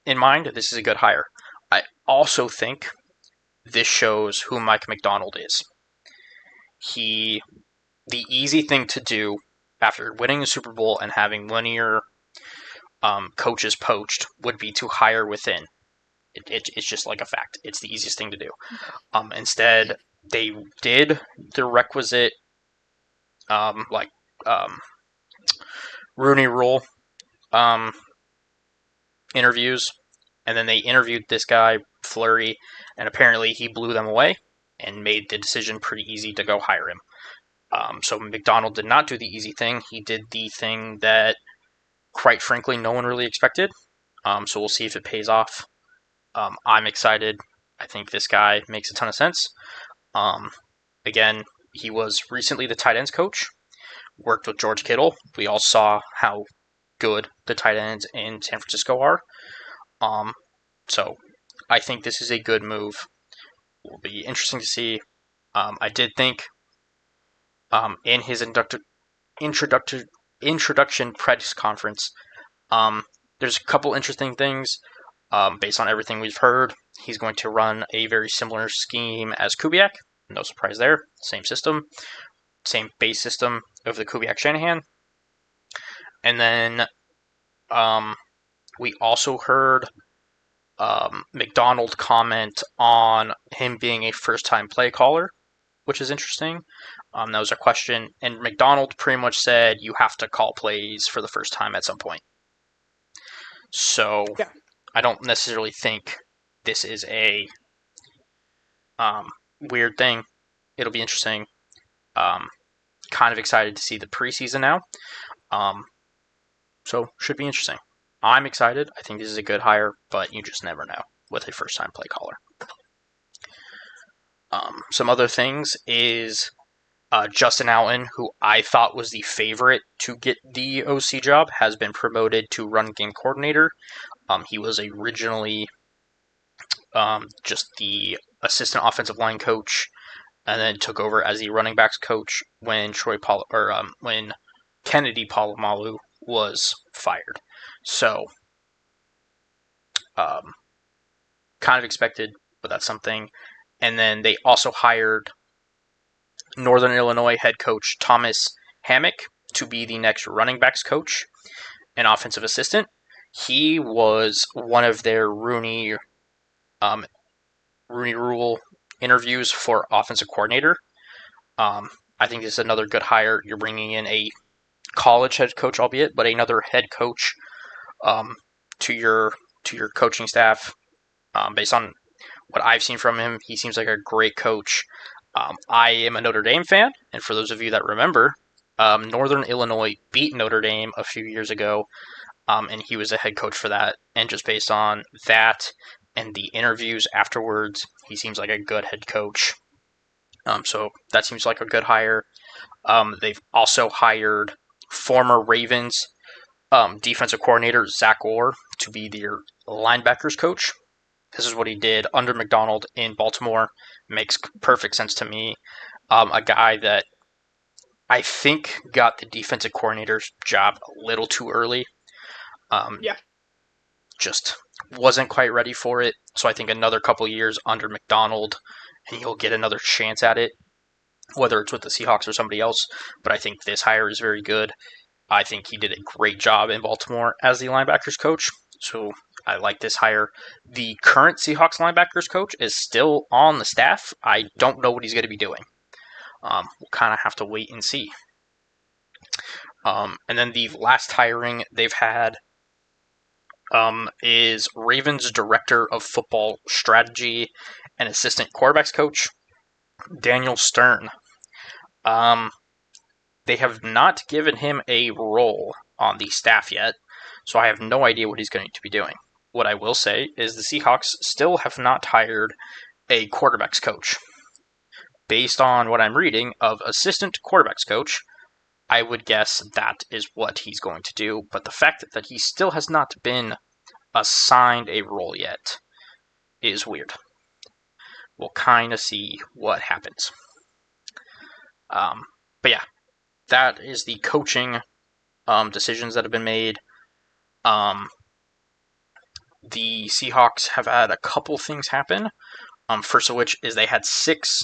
in mind, this is a good hire. I also think this shows who Mike Macdonald is. The easy thing to do after winning the Super Bowl and having linear coaches poached would be to hire within. It's just like a fact. It's the easiest thing to do. Instead, they did the requisite Rooney Rule interviews, and then they interviewed this guy, Fleury, and apparently he blew them away and made the decision pretty easy to go hire him. So Macdonald did not do the easy thing. He did the thing that, quite frankly, no one really expected. So we'll see if it pays off. I'm excited. I think this guy makes a ton of sense. Again, he was recently the tight ends coach, worked with George Kittle. We all saw how good the tight ends in San Francisco are. So I think this is a good move. It will be interesting to see. I did think in his introduction press conference, there's a couple interesting things. Based on everything we've heard, he's going to run a very similar scheme as Kubiak. No surprise there. Same system, same base system of the Kubiak-Shanahan. And then we also heard Macdonald comment on him being a first-time play caller, which is interesting. That was a question, and Macdonald pretty much said you have to call plays for the first time at some point. So yeah. I don't necessarily think this is a weird thing. It'll be interesting. Kind of excited to see the preseason now. So should be interesting. I'm excited. I think this is a good hire, but you just never know with a first-time play caller. Some other things is Justin Allen, who I thought was the favorite to get the OC job, has been promoted to run game coordinator. He was originally just the assistant offensive line coach, and then took over as the running backs coach when when Kennedy Polamalu was fired. So, kind of expected, but that's something. And then they also hired Northern Illinois head coach Thomas Hammock to be the next running backs coach and offensive assistant. He was one of their Rooney Rule interviews for offensive coordinator. I think this is another good hire. You're bringing in a college head coach, albeit, but another head coach to your coaching staff. Based on what I've seen from him, he seems like a great coach. I am a Notre Dame fan, and for those of you that remember, Northern Illinois beat Notre Dame a few years ago, and he was a head coach for that. And just based on that and the interviews afterwards, he seems like a good head coach. So that seems like a good hire. They've also hired former Ravens defensive coordinator Zach Orr to be their linebackers coach. This is what he did under McDonald in Baltimore. Makes perfect sense to me. A guy that I think got the defensive coordinator's job a little too early. Just wasn't quite ready for it. So I think another couple years under McDonald, and he'll get another chance at it, whether it's with the Seahawks or somebody else. But I think this hire is very good. I think he did a great job in Baltimore as the linebackers coach. So I like this hire. The current Seahawks linebackers coach is still on the staff. I don't know what he's going to be doing. We'll kind of have to wait and see. And then the last hiring they've had is Ravens Director of Football Strategy and Assistant Quarterbacks Coach, Daniel Stern. They have not given him a role on the staff yet, so I have no idea what he's going to be doing. What I will say is the Seahawks still have not hired a quarterbacks coach. Based on what I'm reading of assistant quarterbacks coach, I would guess that is what he's going to do, but the fact that he still has not been assigned a role yet is weird. We'll kind of see what happens. But yeah, that is the coaching decisions that have been made. The Seahawks have had a couple things happen. First of which is they had 6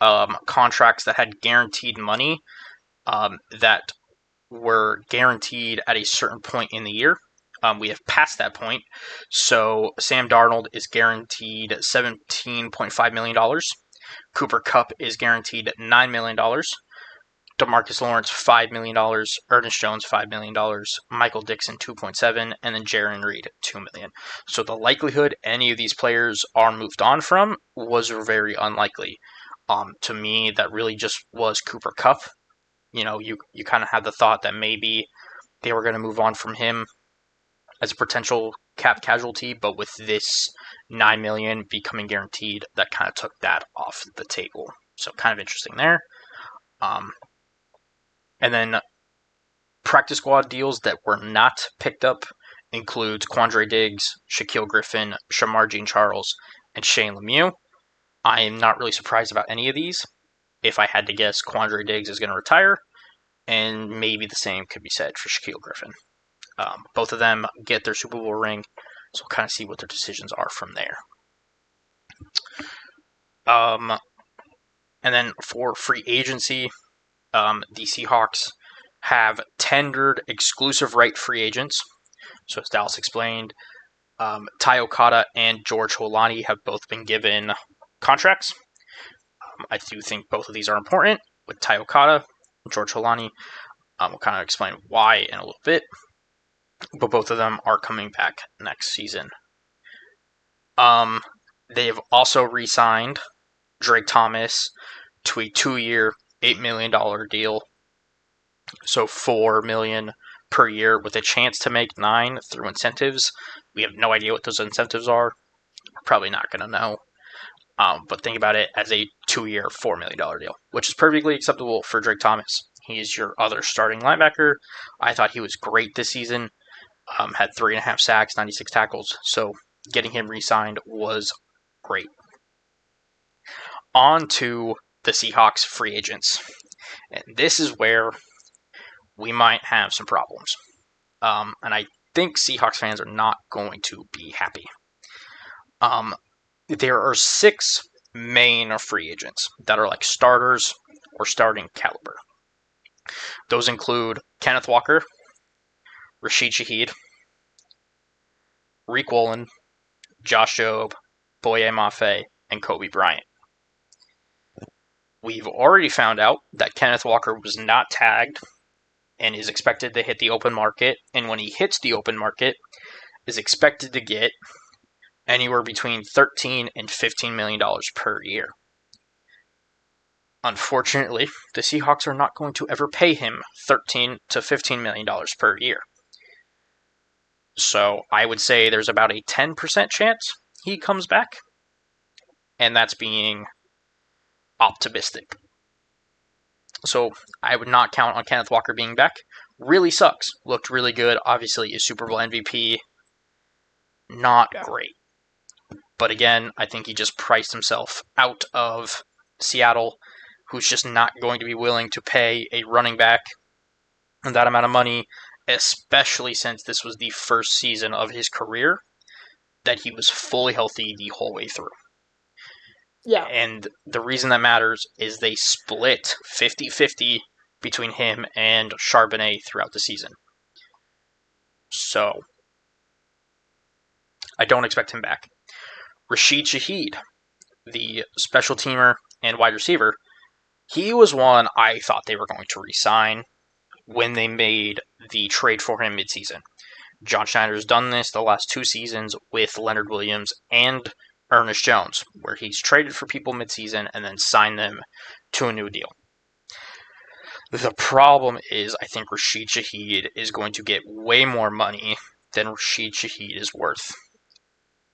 contracts that had guaranteed money that were guaranteed at a certain point in the year. We have passed that point. So Sam Darnold is guaranteed $17.5 million. Cooper Kupp is guaranteed $9 million. DeMarcus Lawrence, $5 million. Ernest Jones, $5 million. Michael Dixon, $2.7 million. And then Jaron Reed, $2 million. So the likelihood any of these players are moved on from was very unlikely. To me, that really just was Cooper Kupp. You know, you kind of had the thought that maybe they were going to move on from him as a potential cap casualty, but with this $9 million becoming guaranteed, that kind of took that off the table. So kind of interesting there. And then practice squad deals that were not picked up includes Quandre Diggs, Shaquille Griffin, Shamar Jean-Charles, and Shane Lemieux. I am not really surprised about any of these. If I had to guess, Quandre Diggs is going to retire, and maybe the same could be said for Shaquille Griffin. Both of them get their Super Bowl ring, so we'll kind of see what their decisions are from there. And then for free agency, the Seahawks have tendered exclusive right free agents. So as Dallas explained, Ty Okada and George Holani have both been given contracts. I do think both of these are important. With Ty Okada and George Holani, we'll kind of explain why in a little bit. But both of them are coming back next season. They have also re-signed Drake Thomas to a 2-year, $8 million deal. So $4 million per year with a chance to make 9 through incentives. We have no idea what those incentives are. We're probably not going to know. But think about it as a 2-year, $4 million deal, which is perfectly acceptable for Drake Thomas. He is your other starting linebacker. I thought he was great this season. Had 3.5 sacks, 96 tackles. So getting him re-signed was great. On to the Seahawks free agents. And this is where we might have some problems. And I think Seahawks fans are not going to be happy. There are 6 main free agents that are like starters or starting caliber. Those include Kenneth Walker, Rashid Shaheed, Reek Woolen, Josh Jobe, Boye Mafe, and Kobe Bryant. We've already found out that Kenneth Walker was not tagged and is expected to hit the open market. And when he hits the open market, is expected to get anywhere between $13 and $15 million per year. Unfortunately, the Seahawks are not going to ever pay him $13 to $15 million per year. So I would say there's about a 10% chance he comes back, and that's being optimistic. So I would not count on Kenneth Walker being back. Really sucks. Looked really good. Obviously, a Super Bowl MVP. Not great. But again, I think he just priced himself out of Seattle, who's just not going to be willing to pay a running back that amount of money, especially since this was the first season of his career that he was fully healthy the whole way through. Yeah. And the reason that matters is they split 50-50 between him and Charbonnet throughout the season. So, I don't expect him back. Rashid Shaheed, the special teamer and wide receiver, he was one I thought they were going to re-sign when they made the trade for him midseason. John Schneider's done this the last 2 seasons with Leonard Williams and Ernest Jones, where he's traded for people midseason and then signed them to a new deal. The problem is I think Rashid Shaheed is going to get way more money than Rashid Shaheed is worth.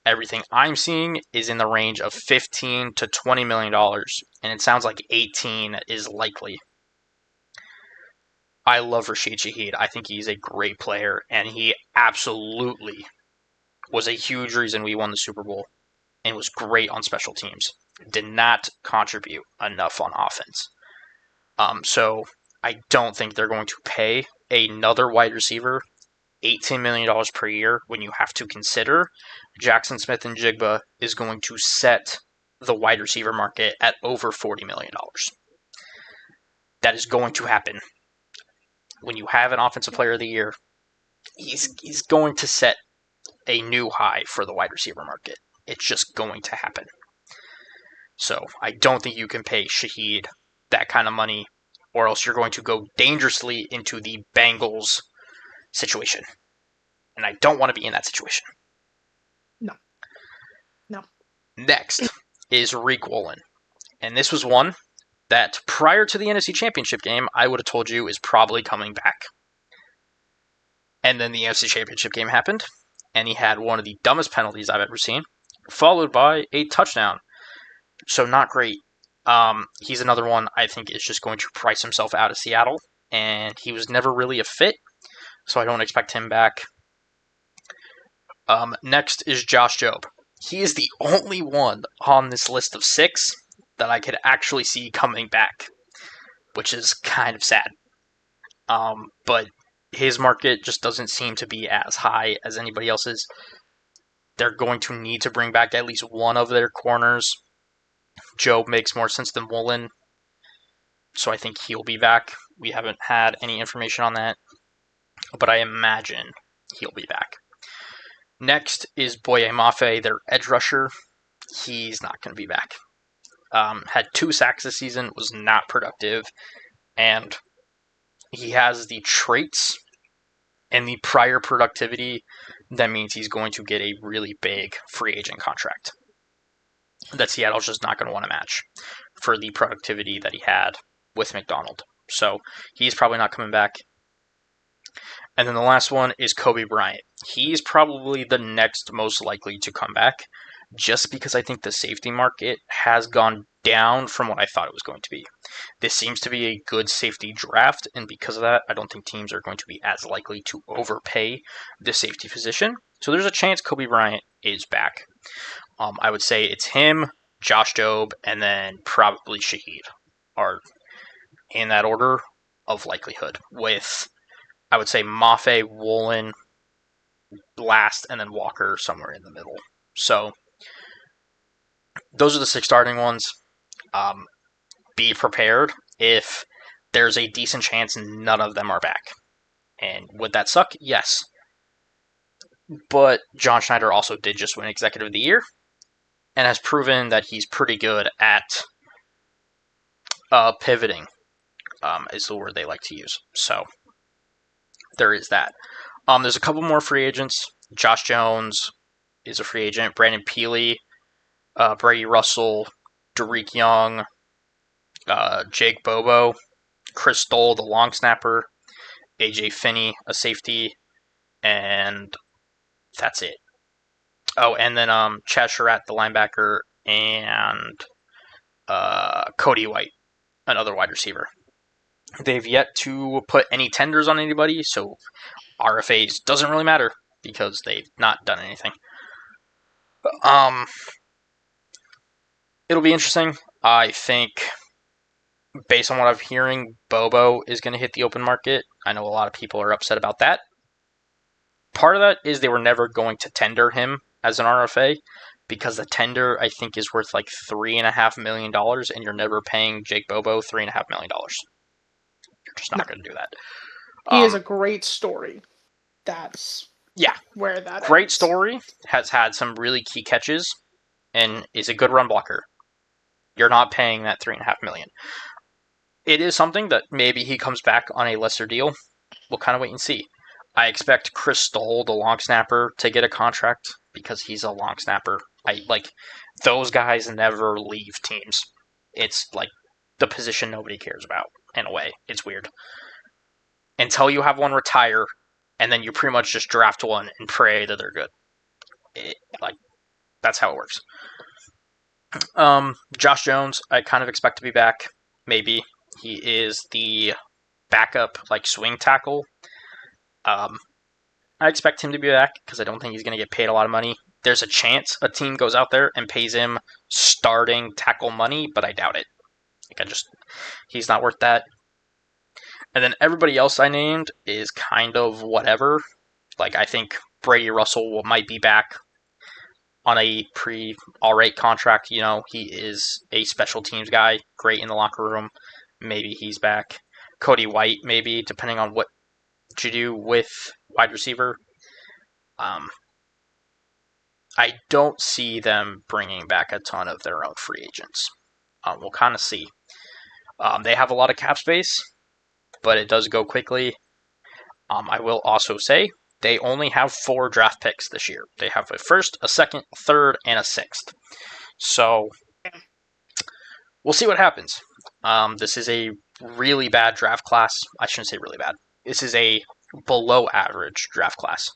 Everything I'm seeing is in the range of $15 to $20 million, and it sounds like 18 is likely. I love Rashid Shaheed. I think he's a great player, and he absolutely was a huge reason we won the Super Bowl and was great on special teams. Did not contribute enough on offense. So I don't think they're going to pay another wide receiver $18 million per year when you have to consider Jackson Smith and Jigba is going to set the wide receiver market at over $40 million. That is going to happen. When you have an Offensive Player of the Year, he's going to set a new high for the wide receiver market. It's just going to happen. So I don't think you can pay Shaheed that kind of money, or else you're going to go dangerously into the Bengals situation. And I don't want to be in that situation. No. Next is Reek Woolen. And this was one that prior to the NFC Championship game, I would have told you is probably coming back. And then the NFC Championship game happened, and he had one of the dumbest penalties I've ever seen, followed by a touchdown. So not great. He's another one I think is just going to price himself out of Seattle, and he was never really a fit, so I don't expect him back. Next is Josh Jobe. He is the only one on this list of 6 that I could actually see coming back, which is kind of sad. But his market just doesn't seem to be as high as anybody else's. They're going to need to bring back at least one of their corners. Jobe makes more sense than Woolen, so I think he'll be back. We haven't had any information on that, but I imagine he'll be back. Next is Boye Mafe, their edge rusher. He's not going to be back. Had 2 sacks this season, was not productive, and he has the traits and the prior productivity that means he's going to get a really big free agent contract that Seattle's just not going to want to match for the productivity that he had with McDonald. So he's probably not coming back. And then the last one is Kobe Bryant. He's probably the next most likely to come back, just because I think the safety market has gone down from what I thought it was going to be. This seems to be a good safety draft, and because of that, I don't think teams are going to be as likely to overpay the safety position. So there's a chance Kobe Bryant is back. I would say it's him, Josh Jobe, and then probably Shaheed are in that order of likelihood, with, I would say, Mafe, Woolen last, and then Walker somewhere in the middle. So those are the 6 starting ones. Be prepared if there's a decent chance none of them are back. And would that suck? Yes. But John Schneider also did just win Executive of the Year and has proven that he's pretty good at pivoting, is the word they like to use. So there is that. There's a couple more free agents. Josh Jones is a free agent. Brandon Peely, Brady Russell, Derek Young, Jake Bobo, Chris Stoll, the long snapper, AJ Finney, a safety, and that's it. Oh, and then Chad Surratt, the linebacker, and Cody White, another wide receiver. They've yet to put any tenders on anybody, so RFAs doesn't really matter because they've not done anything. It'll be interesting. I think, based on what I'm hearing, Bobo is going to hit the open market. I know a lot of people are upset about that. Part of that is they were never going to tender him as an RFA because the tender, I think, is worth like $3.5 million, and you're never paying Jake Bobo $3.5 million. You're just not going to do that. He is a great story. That's where that great ends. Story, has had some really key catches, and is a good run blocker. You're not paying that $3.5 million. It is something that maybe he comes back on a lesser deal. We'll kind of wait and see. I expect Chris Stoll, the long snapper, to get a contract because he's a long snapper. Those guys never leave teams. It's like the position nobody cares about, in a way. It's weird. Until you have one retire, and then you pretty much just draft one and pray that they're good. That's how it works. Josh Jones, I kind of expect to be back. Maybe. He is the backup, swing tackle. I expect him to be back because I don't think he's going to get paid a lot of money. There's a chance a team goes out there and pays him starting tackle money, but I doubt it. He's not worth that. And then everybody else I named is kind of whatever. I think Brady Russell might be back on a all-right contract. He is a special teams guy, great in the locker room. Maybe he's back. Cody White, maybe, depending on what you do with wide receiver. I don't see them bringing back a ton of their own free agents. We'll kind of see. They have a lot of cap space, but it does go quickly. I will also say they only have 4 draft picks this year. They have a first, a second, a third, and a sixth. So we'll see what happens. This is a really bad draft class. I shouldn't say really bad. This is a below average draft class.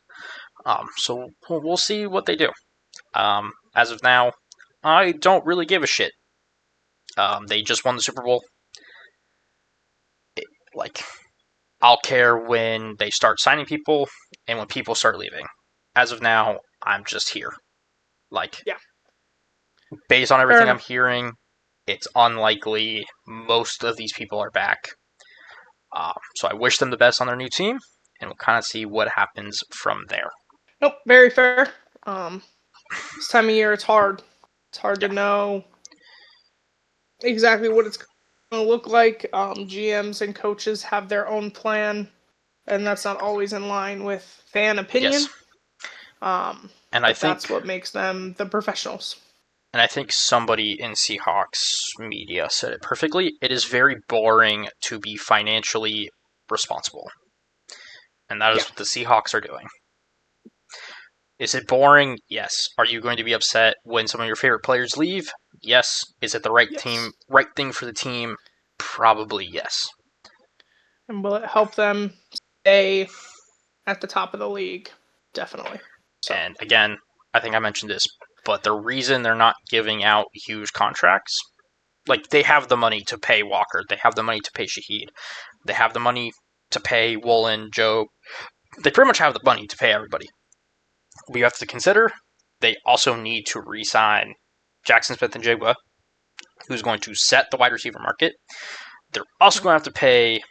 So we'll see what they do. As of now, I don't really give a shit. They just won the Super Bowl. I'll care when they start signing people and when people start leaving. As of now, I'm just here. Based on everything I'm hearing, it's unlikely most of these people are back. So I wish them the best on their new team, and we'll kind of see what happens from there. Nope, very fair. This time of year, it's hard. It's hard to know exactly what it's going to look like. GMs and coaches have their own plan, and that's not always in line with fan opinion. Yes. And I think that's what makes them the professionals. And I think somebody in Seahawks media said it perfectly. It is very boring to be financially responsible. And that is what the Seahawks are doing. Is it boring? Yes. Are you going to be upset when some of your favorite players leave? Yes. Is it the right thing for the team? Probably yes. And will it help them stay at the top of the league? Definitely. So. And again, I think I mentioned this, but the reason they're not giving out huge contracts, they have the money to pay Walker, they have the money to pay Shaheed, they have the money to pay Woolen, Joe. They pretty much have the money to pay everybody. We have to consider they also need to re-sign Jackson Smith-Njigba, who's going to set the wide receiver market. They're also going to have to pay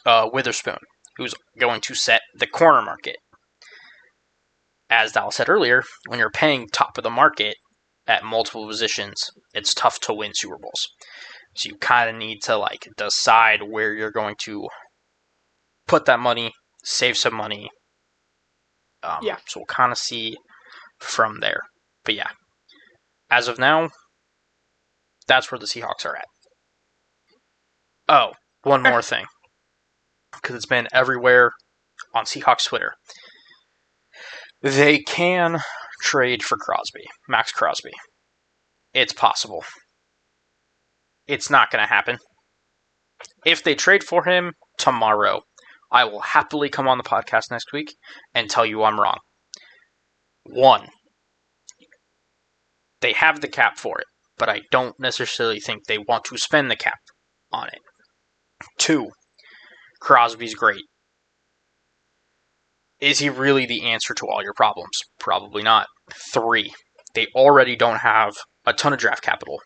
Witherspoon, who's going to set the corner market. As Dallas said earlier, when you're paying top of the market at multiple positions, it's tough to win Super Bowls. So you kind of need to decide where you're going to put that money, save some money. So we'll kind of see from there. But yeah, as of now, that's where the Seahawks are at. Oh, one more thing. Because it's been everywhere on Seahawks Twitter. They can trade for Crosby, Max Crosby. It's possible. It's not going to happen. If they trade for him tomorrow, I will happily come on the podcast next week and tell you I'm wrong. 1, they have the cap for it, but I don't necessarily think they want to spend the cap on it. 2, Crosby's great. Is he really the answer to all your problems? Probably not. 3, they already don't have a ton of draft capital.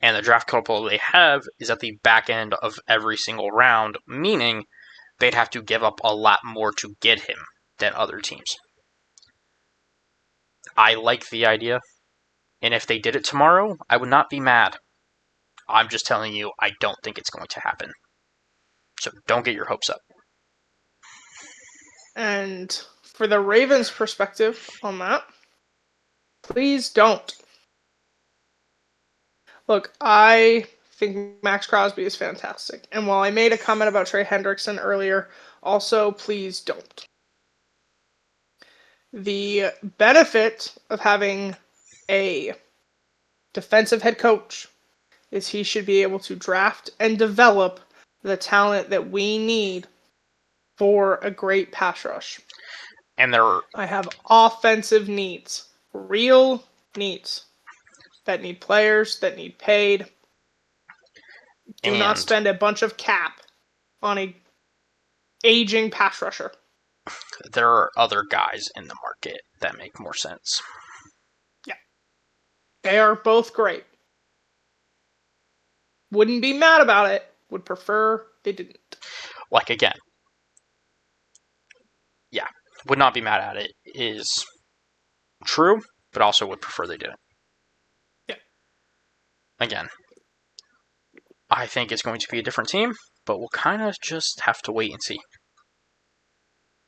And the draft capital they have is at the back end of every single round, meaning they'd have to give up a lot more to get him than other teams. I like the idea, and if they did it tomorrow, I would not be mad. I'm just telling you, I don't think it's going to happen. So don't get your hopes up. And for the Ravens' perspective on that, please don't. Look, I think Max Crosby is fantastic. And while I made a comment about Trey Hendrickson earlier, also please don't. The benefit of having a defensive head coach is he should be able to draft and develop the talent that we need for a great pass rush. And I have offensive needs, real needs that need players, that need paid. Do not spend a bunch of cap on a aging pass rusher. There are other guys in the market that make more sense. Yeah. They are both great. Wouldn't be mad about it. Would prefer they didn't. Like, again, yeah, would not be mad at it is true, but also would prefer they didn't. Yeah. Again, I think it's going to be a different team, but we'll kind of just have to wait and see.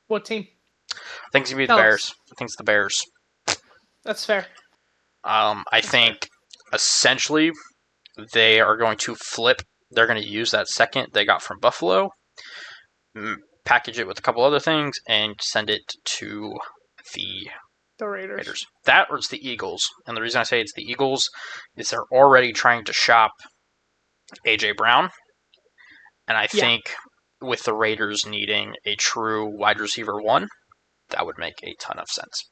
What team? I think it's going to be the Bears. I think it's the Bears. That's fair. I think essentially they are going to flip. They're going to use that second they got from Buffalo, package it with a couple other things, and send it to the Raiders. That or it's the Eagles. And the reason I say it's the Eagles is they're already trying to shop A.J. Brown. And I think with the Raiders needing a true wide receiver 1, that would make a ton of sense.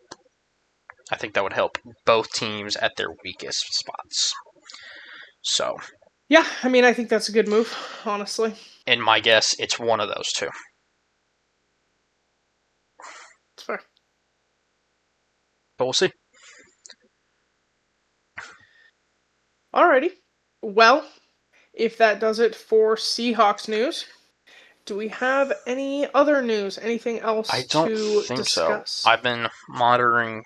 I think that would help both teams at their weakest spots. So, yeah, I mean, I think that's a good move, honestly. In my guess, it's one of those two. It's fair. But we'll see. Alrighty. Well, if that does it for Seahawks news, do we have any other news? Anything else to discuss? I don't think so. I've been monitoring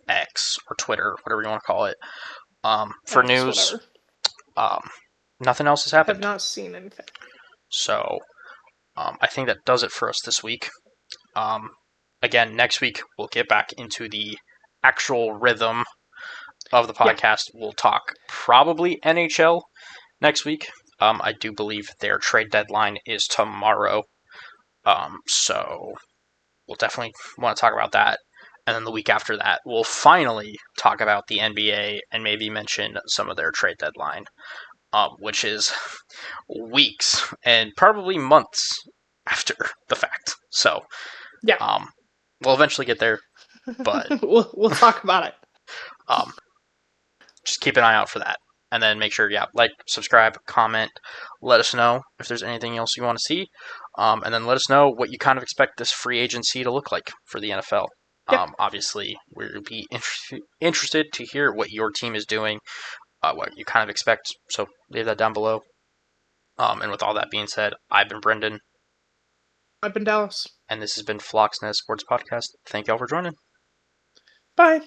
X or Twitter, whatever you want to call it, for news. Nothing else has happened. I have not seen anything. So, I think that does it for us this week. Again, next week we'll get back into the actual rhythm of the podcast. Yeah. We'll talk probably NHL next week. I do believe their trade deadline is tomorrow. So we'll definitely want to talk about that. And then the week after that, we'll finally talk about the NBA and maybe mention some of their trade deadline, which is weeks and probably months after the fact. So, yeah, we'll eventually get there, but we'll talk about it. Just keep an eye out for that. And then make sure, like, subscribe, comment, let us know if there's anything else you want to see. And then let us know what you kind of expect this free agency to look like for the NFL. Yep. Obviously, we'll be interested to hear what your team is doing, what you kind of expect. So leave that down below. And with all that being said, I've been Brendan. I've been Dallas. And this has been Floxnet Sports Podcast. Thank y'all for joining. Bye.